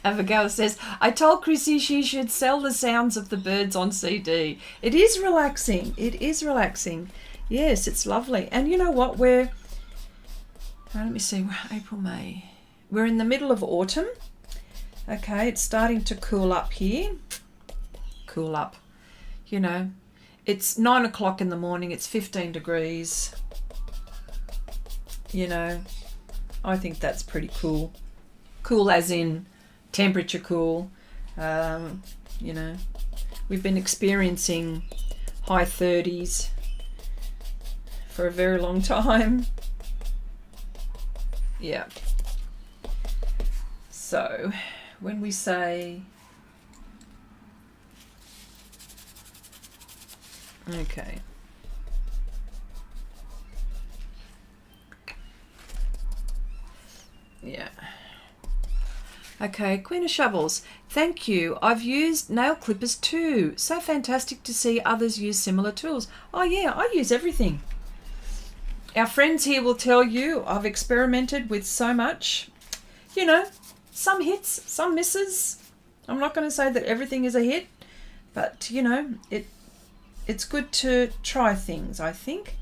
Abigail says, I told Chrissy she should sell the sounds of the birds on CD. It is relaxing. It is relaxing. Yes, it's lovely. And you know what? Let me see, April, May. We're in the middle of autumn. Okay, it's starting to cool up here. Cool up. You know, it's 9 o'clock in the morning. It's 15 degrees. You know, I think that's pretty cool. Cool as in temperature cool. You know, we've been experiencing high 30s for a very long time. Yeah. So when we say, okay. Yeah. Okay, Queen of Shovels. Thank you. I've used nail clippers too. So fantastic to see others use similar tools. Oh yeah, I use everything. Our friends here will tell you I've experimented with so much. You know, some hits, some misses. I'm not going to say that everything is a hit, but you know, it's good to try things, I think.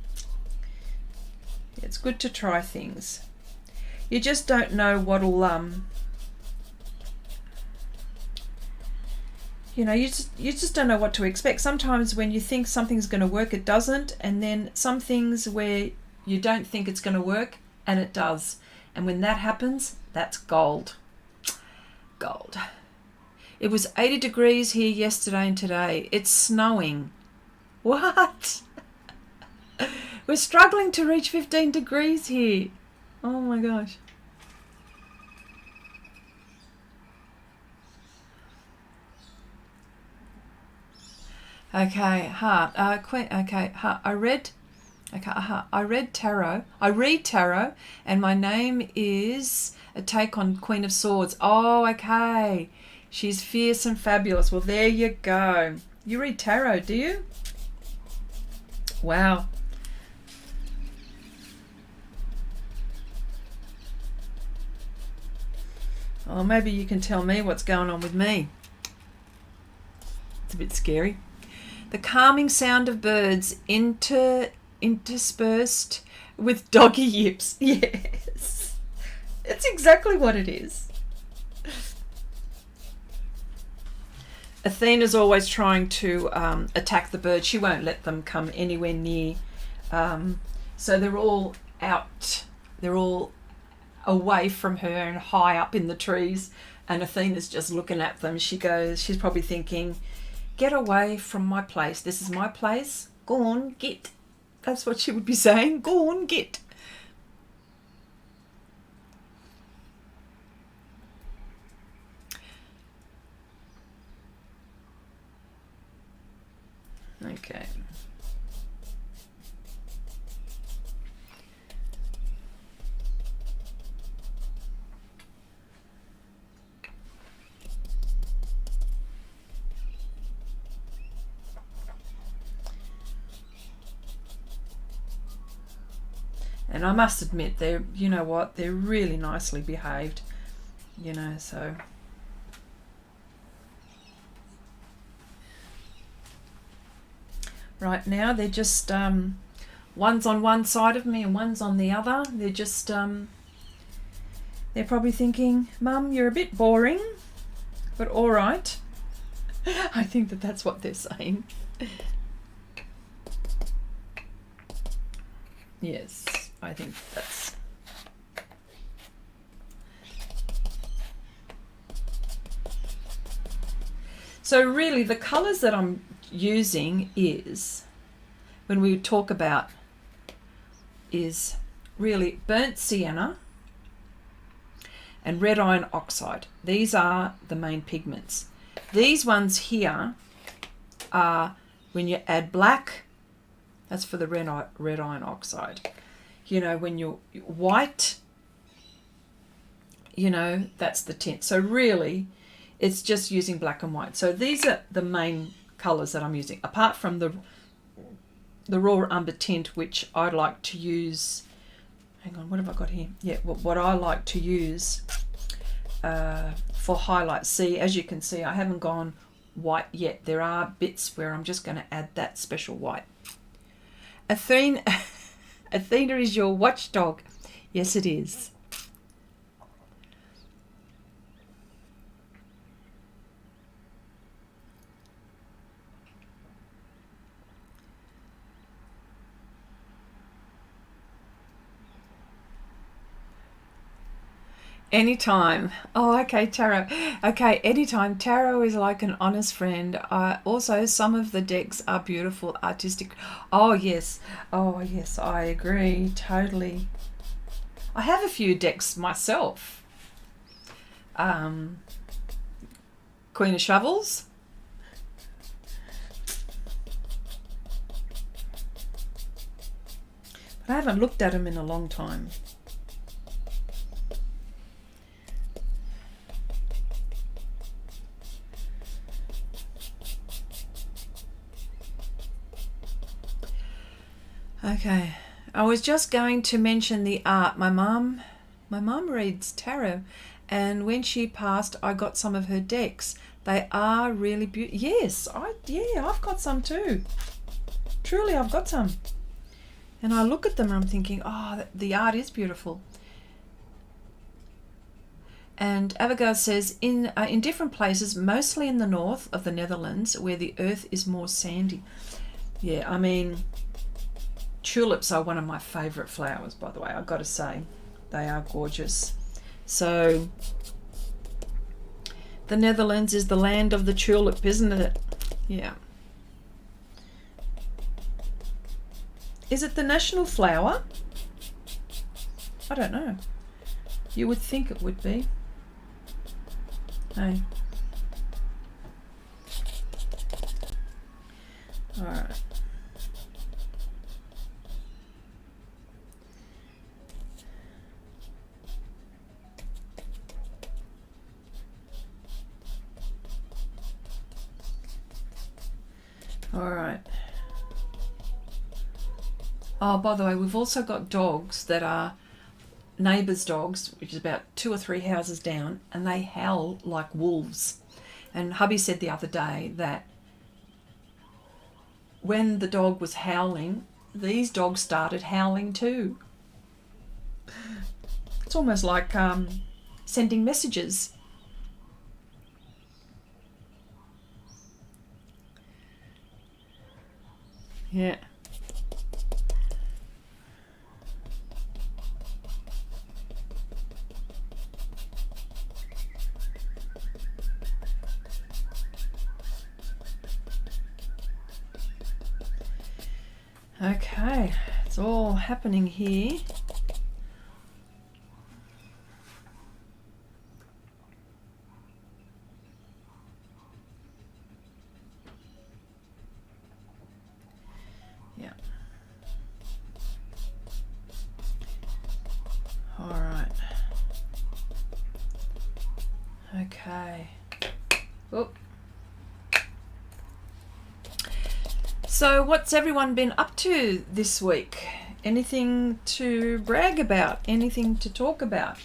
It's good to try things. You just don't know what'll you know, you just don't know what to expect. Sometimes when you think something's going to work, it doesn't, and then some things where you don't think it's going to work and it does. And when that happens, that's gold. Gold. It was 80 degrees here yesterday and today. It's snowing. What? We're struggling to reach 15 degrees here. Oh my gosh. Okay, I read tarot. I read tarot, and my name is a take on Queen of Swords. Oh, okay. She's fierce and fabulous. Well, there you go. You read tarot, do you? Wow. Oh, maybe you can tell me what's going on with me. It's a bit scary. The calming sound of birds interspersed with doggy yips. Yes. It's exactly what it is. Athena's always trying to attack the birds. She won't let them come anywhere near. So they're all out. They're all away from her and high up in the trees. And Athena's just looking at them. She's probably thinking, get away from my place. This is my place. Go on, get. That's what she would be saying. Go on, get. Okay. And I must admit, you know what, they're really nicely behaved, you know, so. Right now, they're just, one's on one side of me and one's on the other. They're just, they're probably thinking, Mum, you're a bit boring, but all right. I think that's what they're saying. Yes. I think that's. So really the colours that I'm using is, when we talk about, is really burnt sienna and red iron oxide. These are the main pigments. These ones here are when you add black, that's for the red iron oxide. You know, when you're white, you know, that's the tint. So really, it's just using black and white. So these are the main colours that I'm using, apart from the raw umber tint, which I like to use. Hang on, what have I got here? Yeah, what I like to use for highlights. See, as you can see, I haven't gone white yet. There are bits where I'm just going to add that special white. Athena, Athena is your watchdog. Yes, it is. Anytime. Oh, okay, Tarot. Okay, anytime. Tarot is like an honest friend. Also, some of the decks are beautiful, artistic. Oh, yes. Oh, yes, I agree. Totally. I have a few decks myself. Queen of Shovels. But I haven't looked at them in a long time. Okay, I was just going to mention the art. My mum reads tarot, and when she passed, I got some of her decks. They are really beautiful. Yes, I've got some too. Truly, I've got some. And I look at them and I'm thinking, oh, the art is beautiful. And Abigail says, in different places, mostly in the north of the Netherlands, where the earth is more sandy. Yeah, I mean, tulips are one of my favourite flowers, by the way, I've got to say. They are gorgeous. So, the Netherlands is the land of the tulip, isn't it? Yeah. Is it the national flower? I don't know. You would think it would be. Hey. All right. All right. Oh, by the way, we've also got dogs that are neighbours' dogs, which is about 2 or 3 houses down, and they howl like wolves. And hubby said the other day that when the dog was howling, these dogs started howling too. It's almost like sending messages. Yeah. Okay, it's all happening here. Yeah. All right. Okay. Oh. So what's everyone been up to this week? Anything to brag about? Anything to talk about?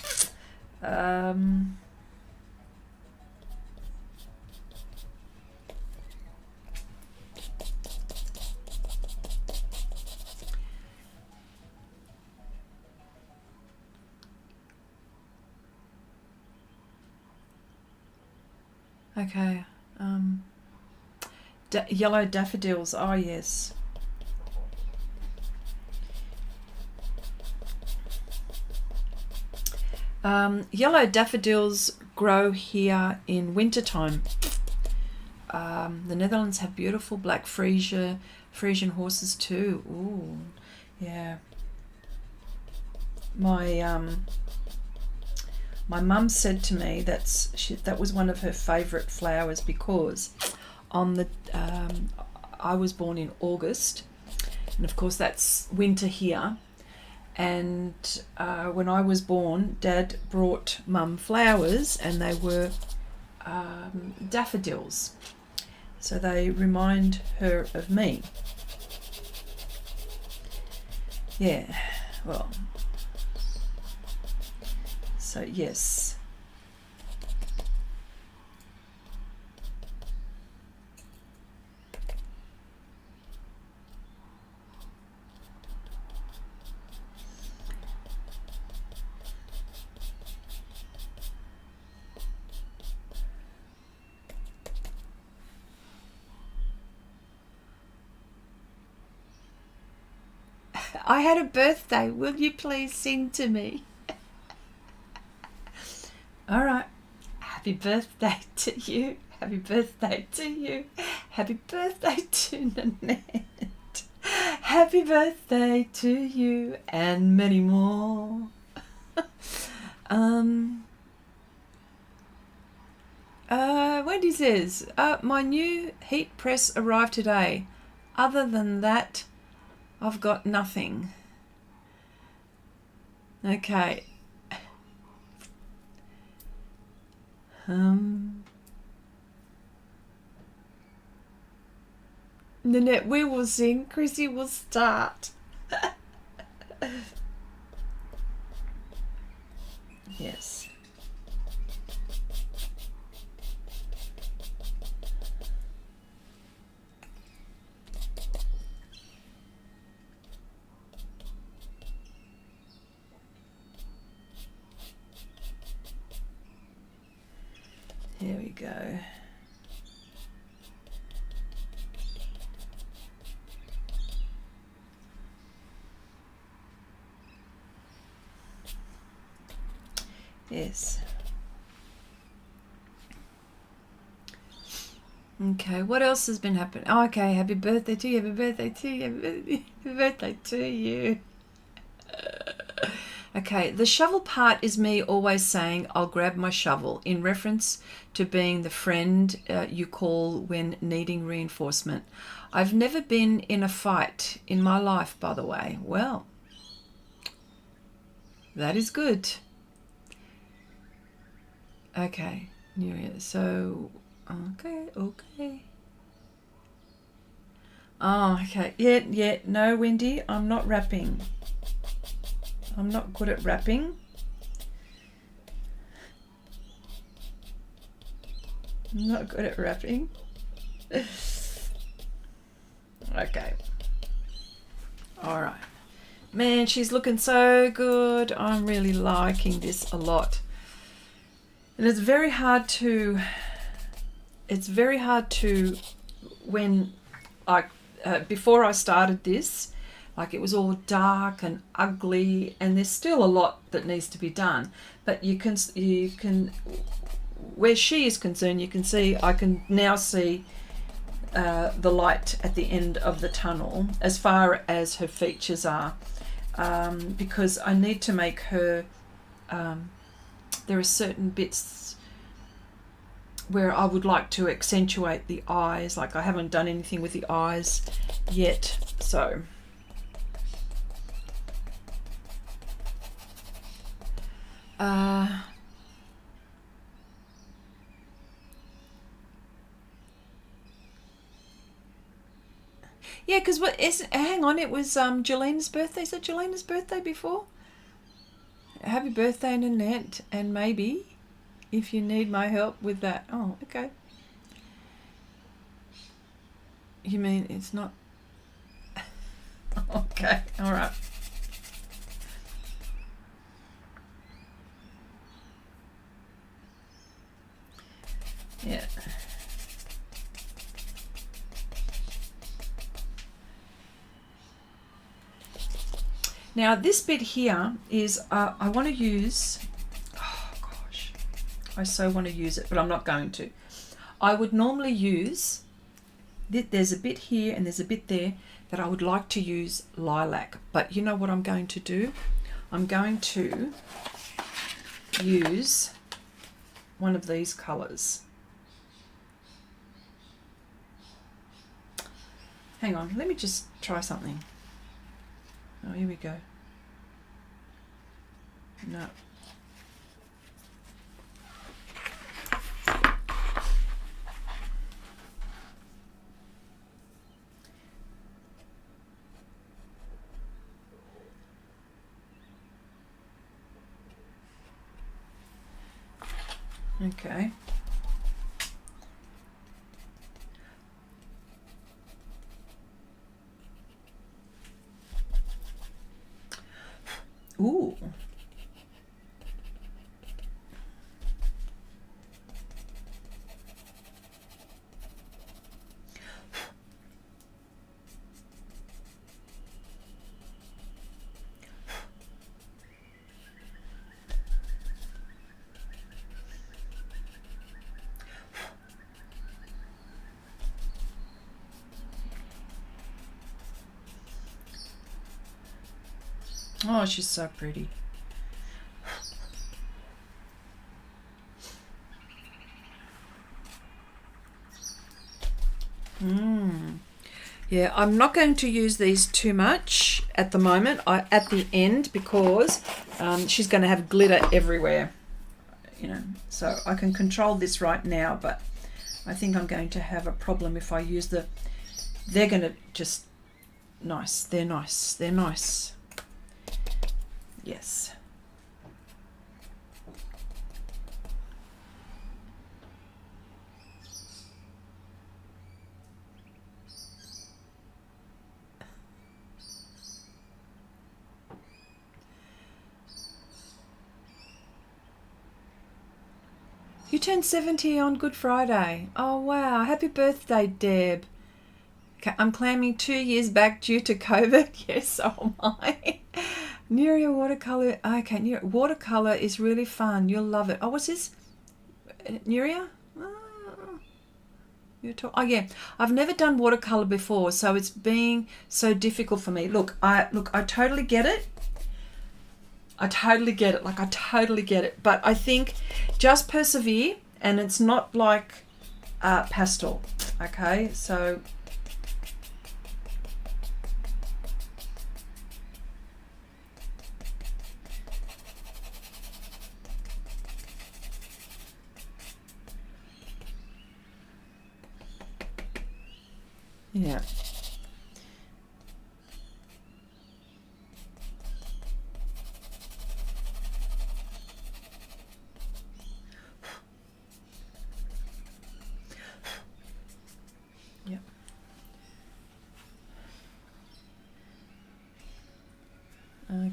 Okay. Yellow daffodils. Oh, yes. Yellow daffodils grow here in wintertime. The Netherlands have beautiful black Frisian horses too. Ooh, yeah. My mum said to me that was one of her favourite flowers because on the I was born in August, and of course that's winter here. And when I was born, Dad brought Mum flowers, and they were daffodils. So they remind her of me. Yeah, well. So yes. I had a birthday. Will you please sing to me? All right. Happy birthday to you. Happy birthday to you. Happy birthday to Nanette. Happy birthday to you and many more. Wendy says, my new heat press arrived today. Other than that, I've got nothing. Okay. Nanette, we will sing. Chrissy will start. Yes. Here we go. Yes. Okay, what else has been happening? Oh, okay, happy birthday to you, happy birthday to you, happy birthday to you. Okay, the shovel part is me always saying I'll grab my shovel in reference to being the friend you call when needing reinforcement. I've never been in a fight in my life, by the way. Well, that is good. Okay, so, okay. Oh, okay, yeah, no, Wendy, I'm not wrapping. I'm not good at wrapping. I'm not good at wrapping. Okay. All right. Man, she's looking so good. I'm really liking this a lot. And it's very hard to when I before I started this, like it was all dark and ugly, and there's still a lot that needs to be done. But you can where she is concerned, you can see, I can now see the light at the end of the tunnel as far as her features are, because I need to make her, there are certain bits where I would like to accentuate the eyes. Like I haven't done anything with the eyes yet, so yeah, because hang on, it was Jelena's birthday. Is it Jelena's birthday before? Happy birthday, Nanette, and maybe if you need my help with that. Oh, okay. You mean it's not? Okay, all right. Yeah. Now this bit here is, I want to use, oh gosh, I so want to use it, but I'm not going to. I would normally use, there's a bit here and there's a bit there that I would like to use lilac, but you know what I'm going to do? I'm going to use one of these colours. Hang on, let me just try something. Oh, here we go. No. Okay. Ooh. Oh, she's so pretty. Yeah, I'm not going to use these too much at the moment, at the end, because she's going to have glitter everywhere, you know, so I can control this right now, but I think I'm going to have a problem if I use they're going to just, nice, they're nice, they're nice. Yes. You turned 70 on Good Friday. Oh, wow. Happy birthday, Deb. Okay, I'm claiming 2 years back due to COVID. Yes, so am I. Neria watercolor. Okay, Neria, watercolor is really fun. You'll love it. Oh, what's this? Neria? Oh, yeah. I've never done watercolor before, so it's being so difficult for me. Look, I totally get it. I totally get it. Like, I totally get it. But I think just persevere, and it's not like pastel. Okay, so yeah.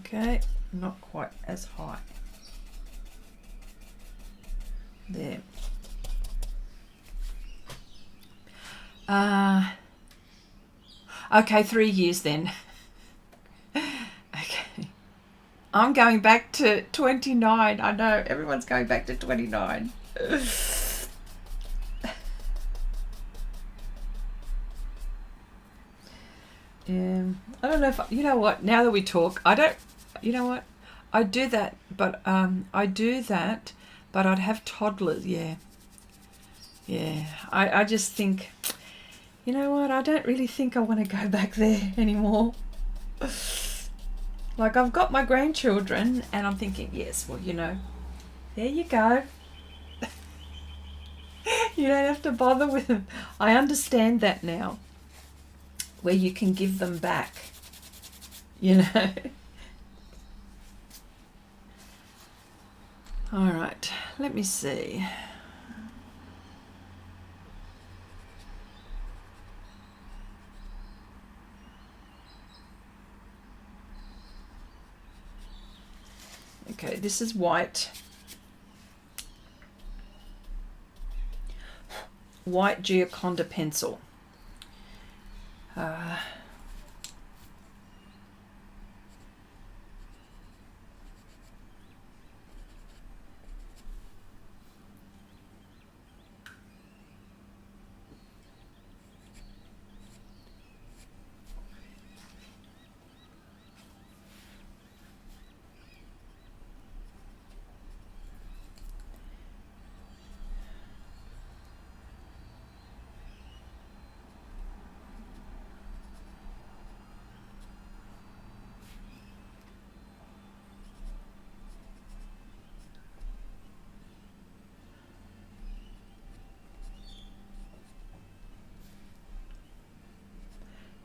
Okay, not quite as high. There. Okay, 3 years then. Okay. I'm going back to 29. I know, everyone's going back to 29. I don't know if, you know what, now that we talk, you know what, I do that, but I'd have toddlers, yeah. I just think, you know what, I don't really think I want to go back there anymore. Like, I've got my grandchildren, and I'm thinking, yes, well, you know, there you go. You don't have to bother with them. I understand that now, where you can give them back, you know. All right, let me see. Okay, this is white. White Gioconda pencil.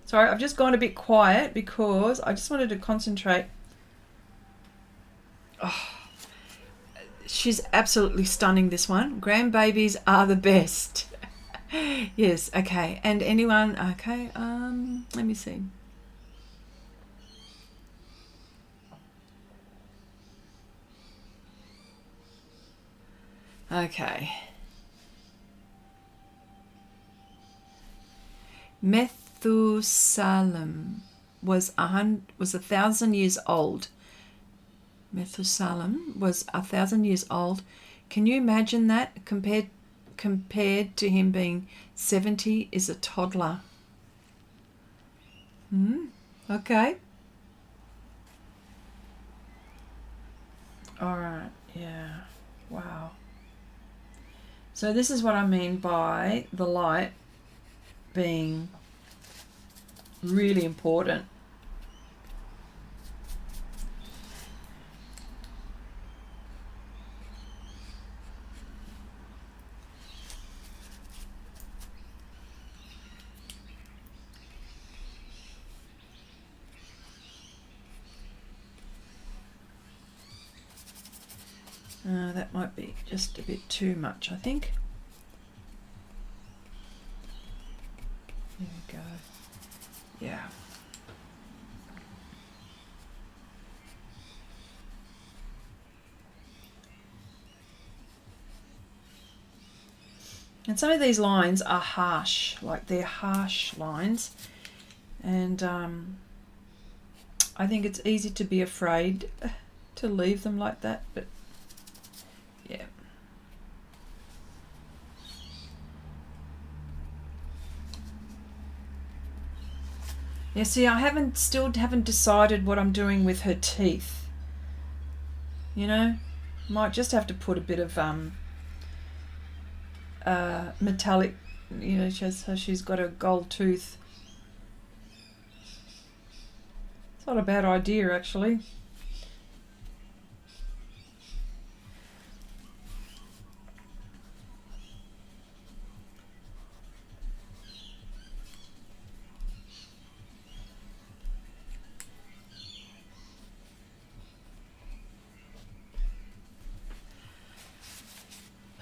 Sorry, I've just gone a bit quiet because I just wanted to concentrate. Oh, she's absolutely stunning, this one. Grandbabies are the best. Yes, okay. And anyone, okay, let me see. Okay. Methusalem was 1,000 years old. Methusalem was 1,000 years old. Can you imagine that? Compared to him being 70 is a toddler. Okay. So this is what I mean by the light being really important. That might be just a bit too much, I think. There we go. Yeah. And some of these lines are harsh, like they're harsh lines. And I think it's easy to be afraid to leave them like that, but yeah. Yeah, see, I still haven't decided what I'm doing with her teeth. You know, might just have to put a bit of metallic, you know, she's got a gold tooth. It's not a bad idea, actually.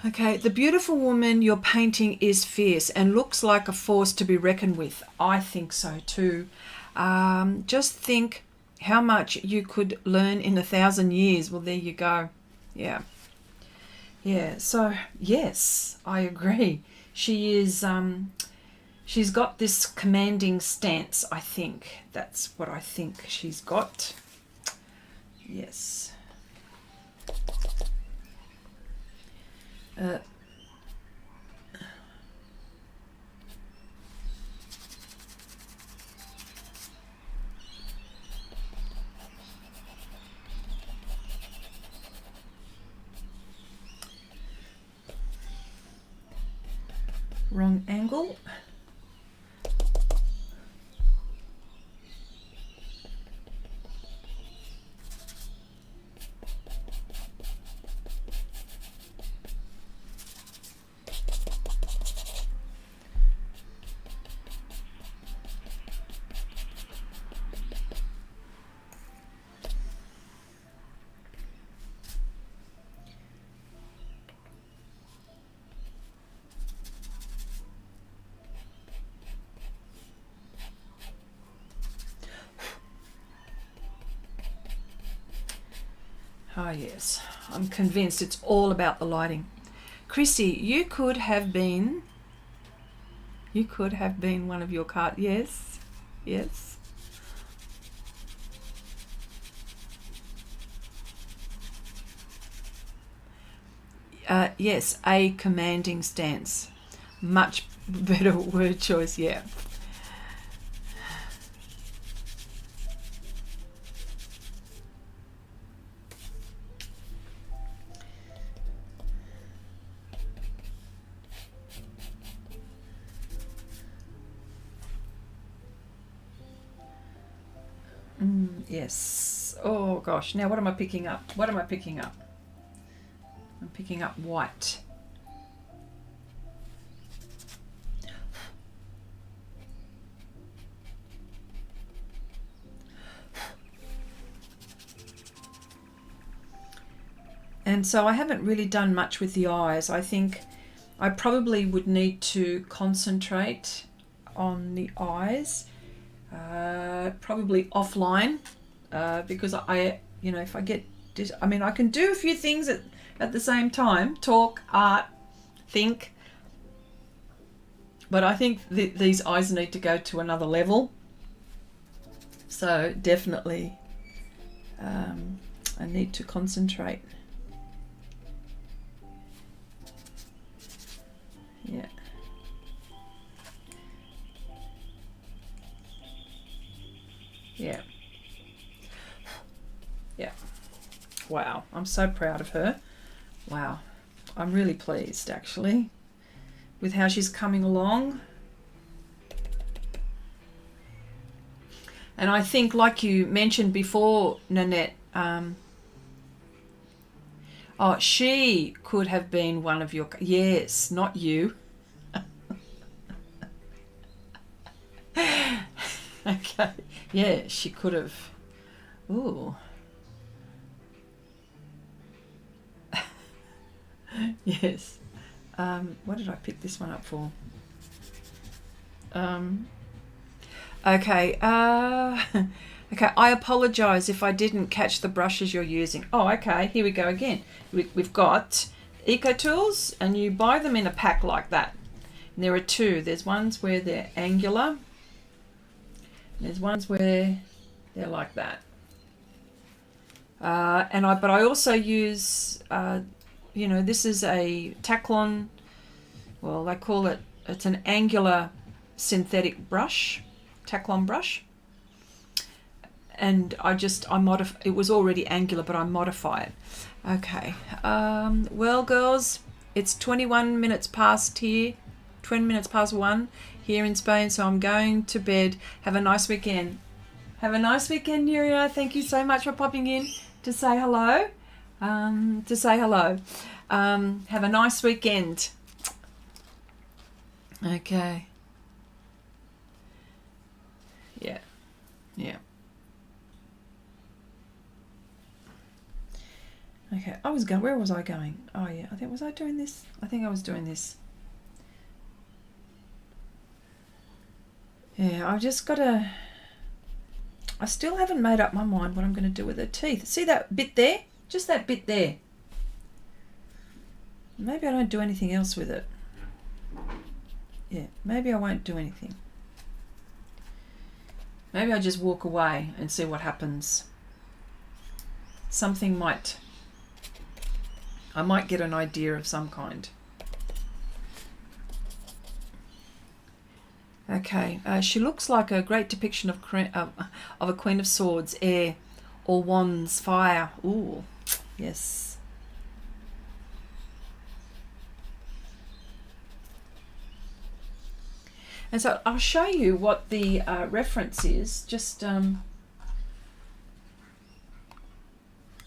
Okay, the beautiful woman you're painting is fierce and looks like a force to be reckoned with. I think so too. Just think how much you could learn in 1,000 years. Well, there you go. Yeah. Yeah, so yes, I agree. She is, she's got this commanding stance, I think. That's what I think she's got. Yes. Wrong angle. Ah, yes. I'm convinced it's all about the lighting. Chrissy, you could have been one of your cards. Yes. Yes. Yes, a commanding stance. Much better word choice, yeah. Yes. Oh gosh. Now what am I picking up? What am I picking up? I'm picking up white. And so I haven't really done much with the eyes. I think I probably would need to concentrate on the eyes, probably offline, because you know, if I get, I mean, I can do a few things at the same time, talk, art, think, but I think these eyes need to go to another level. So definitely I need to concentrate. Yeah. Yeah. Yeah. Wow. I'm so proud of her. Wow. I'm really pleased actually with how she's coming along. And I think, like you mentioned before, Nanette, oh, she could have been one of your, yes, not you. Okay, yeah, she could have. Ooh. Yes. What did I pick this one up for? Okay. Okay, I apologize if I didn't catch the brushes you're using. Oh, okay, here we go again. We've got Eco Tools, and you buy them in a pack like that. And there are two. There's ones where they're angular. There's ones where they're like that. But I also use, you know, this is a Taklon, well, they call it, it's an angular synthetic brush, Taklon brush. And I modify, it was already angular, but I modify it. Okay, well, girls, it's 21 minutes past here, 20 minutes past 1 here in Spain, so I'm going to bed. Have a nice weekend. Have a nice weekend, Nuria. Thank you so much for popping in to say hello. Have a nice weekend. Okay. Yeah. Yeah. Okay. Where was I going? Oh yeah. Was I doing this? I think I was doing this. Yeah, I've just got to, I still haven't made up my mind what I'm going to do with her teeth. See that bit there? Just that bit there. Maybe I don't do anything else with it. Yeah, maybe I won't do anything. Maybe I just walk away and see what happens. I might get an idea of some kind. Okay, she looks like a great depiction of a Queen of Swords, air, or wands, fire. Ooh, yes. And so I'll show you what the reference is. Just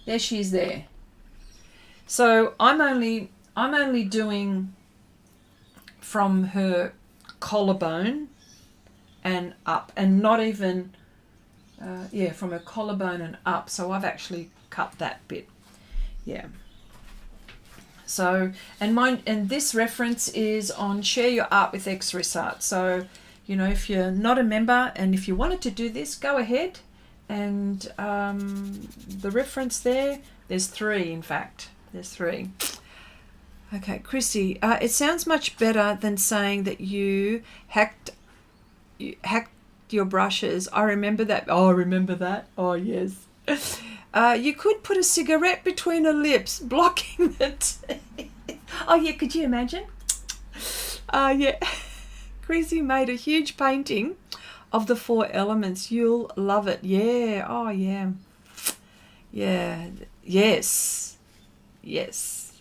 there she is there. So I'm only doing from her collarbone and up, and not even from her collarbone and up. So I've actually cut that bit. Yeah. So, and this reference is on Share Your Art with Xrissart. So, you know, if you're not a member and if you wanted to do this, go ahead. And the reference there's 3, in fact. There's 3. Okay, Chrissy, it sounds much better than saying that you hacked your brushes. I remember that. Oh, I remember that. Oh, yes. You could put a cigarette between her lips, blocking it. Oh, yeah, could you imagine? Yeah. Chrissy made a huge painting of the 4 elements. You'll love it. Yeah. Oh, yeah. Yeah. Yes. Yes.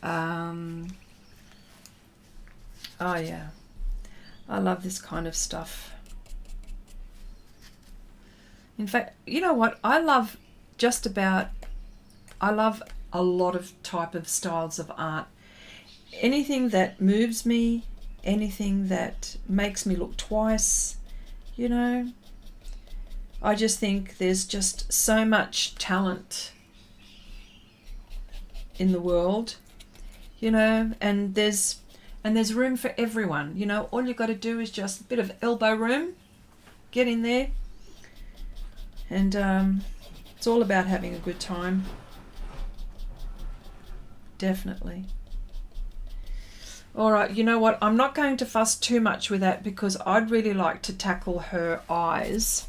Oh, yeah. I love this kind of stuff. In fact, you know what? I love a lot of type of styles of art. Anything that moves me, anything that makes me look twice, you know. I just think there's just so much talent in the world, you know, and there's room for everyone. You know, all you've got to do is just a bit of elbow room, get in there, and it's all about having a good time. Definitely. All right, you know what? I'm not going to fuss too much with that because I'd really like to tackle her eyes.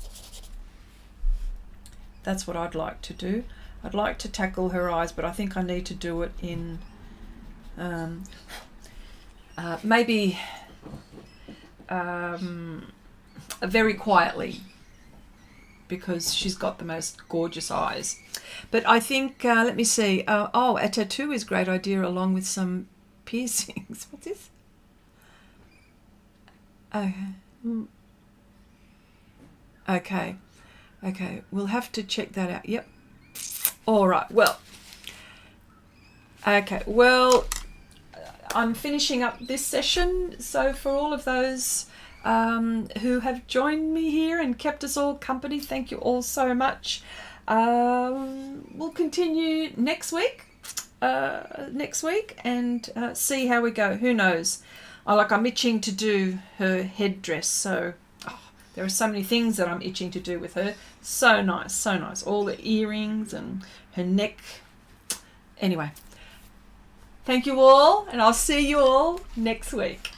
That's what I'd like to do. I'd like to tackle her eyes, but I think I need to do it in maybe very quietly. because she's got the most gorgeous eyes. But I think, let me see. Oh, a tattoo is a great idea along with some piercings. What's this? Okay. Okay. We'll have to check that out. Yep. All right. Well. Okay. Well, I'm finishing up this session. So for all of those who have joined me here and kept us all company, thank you all so much. We'll continue next week. And see how we go. Who knows? I'm itching to do her headdress. So there are so many things that I'm itching to do with her. So nice, so nice. All the earrings and her neck. Anyway, thank you all, and I'll see you all next week.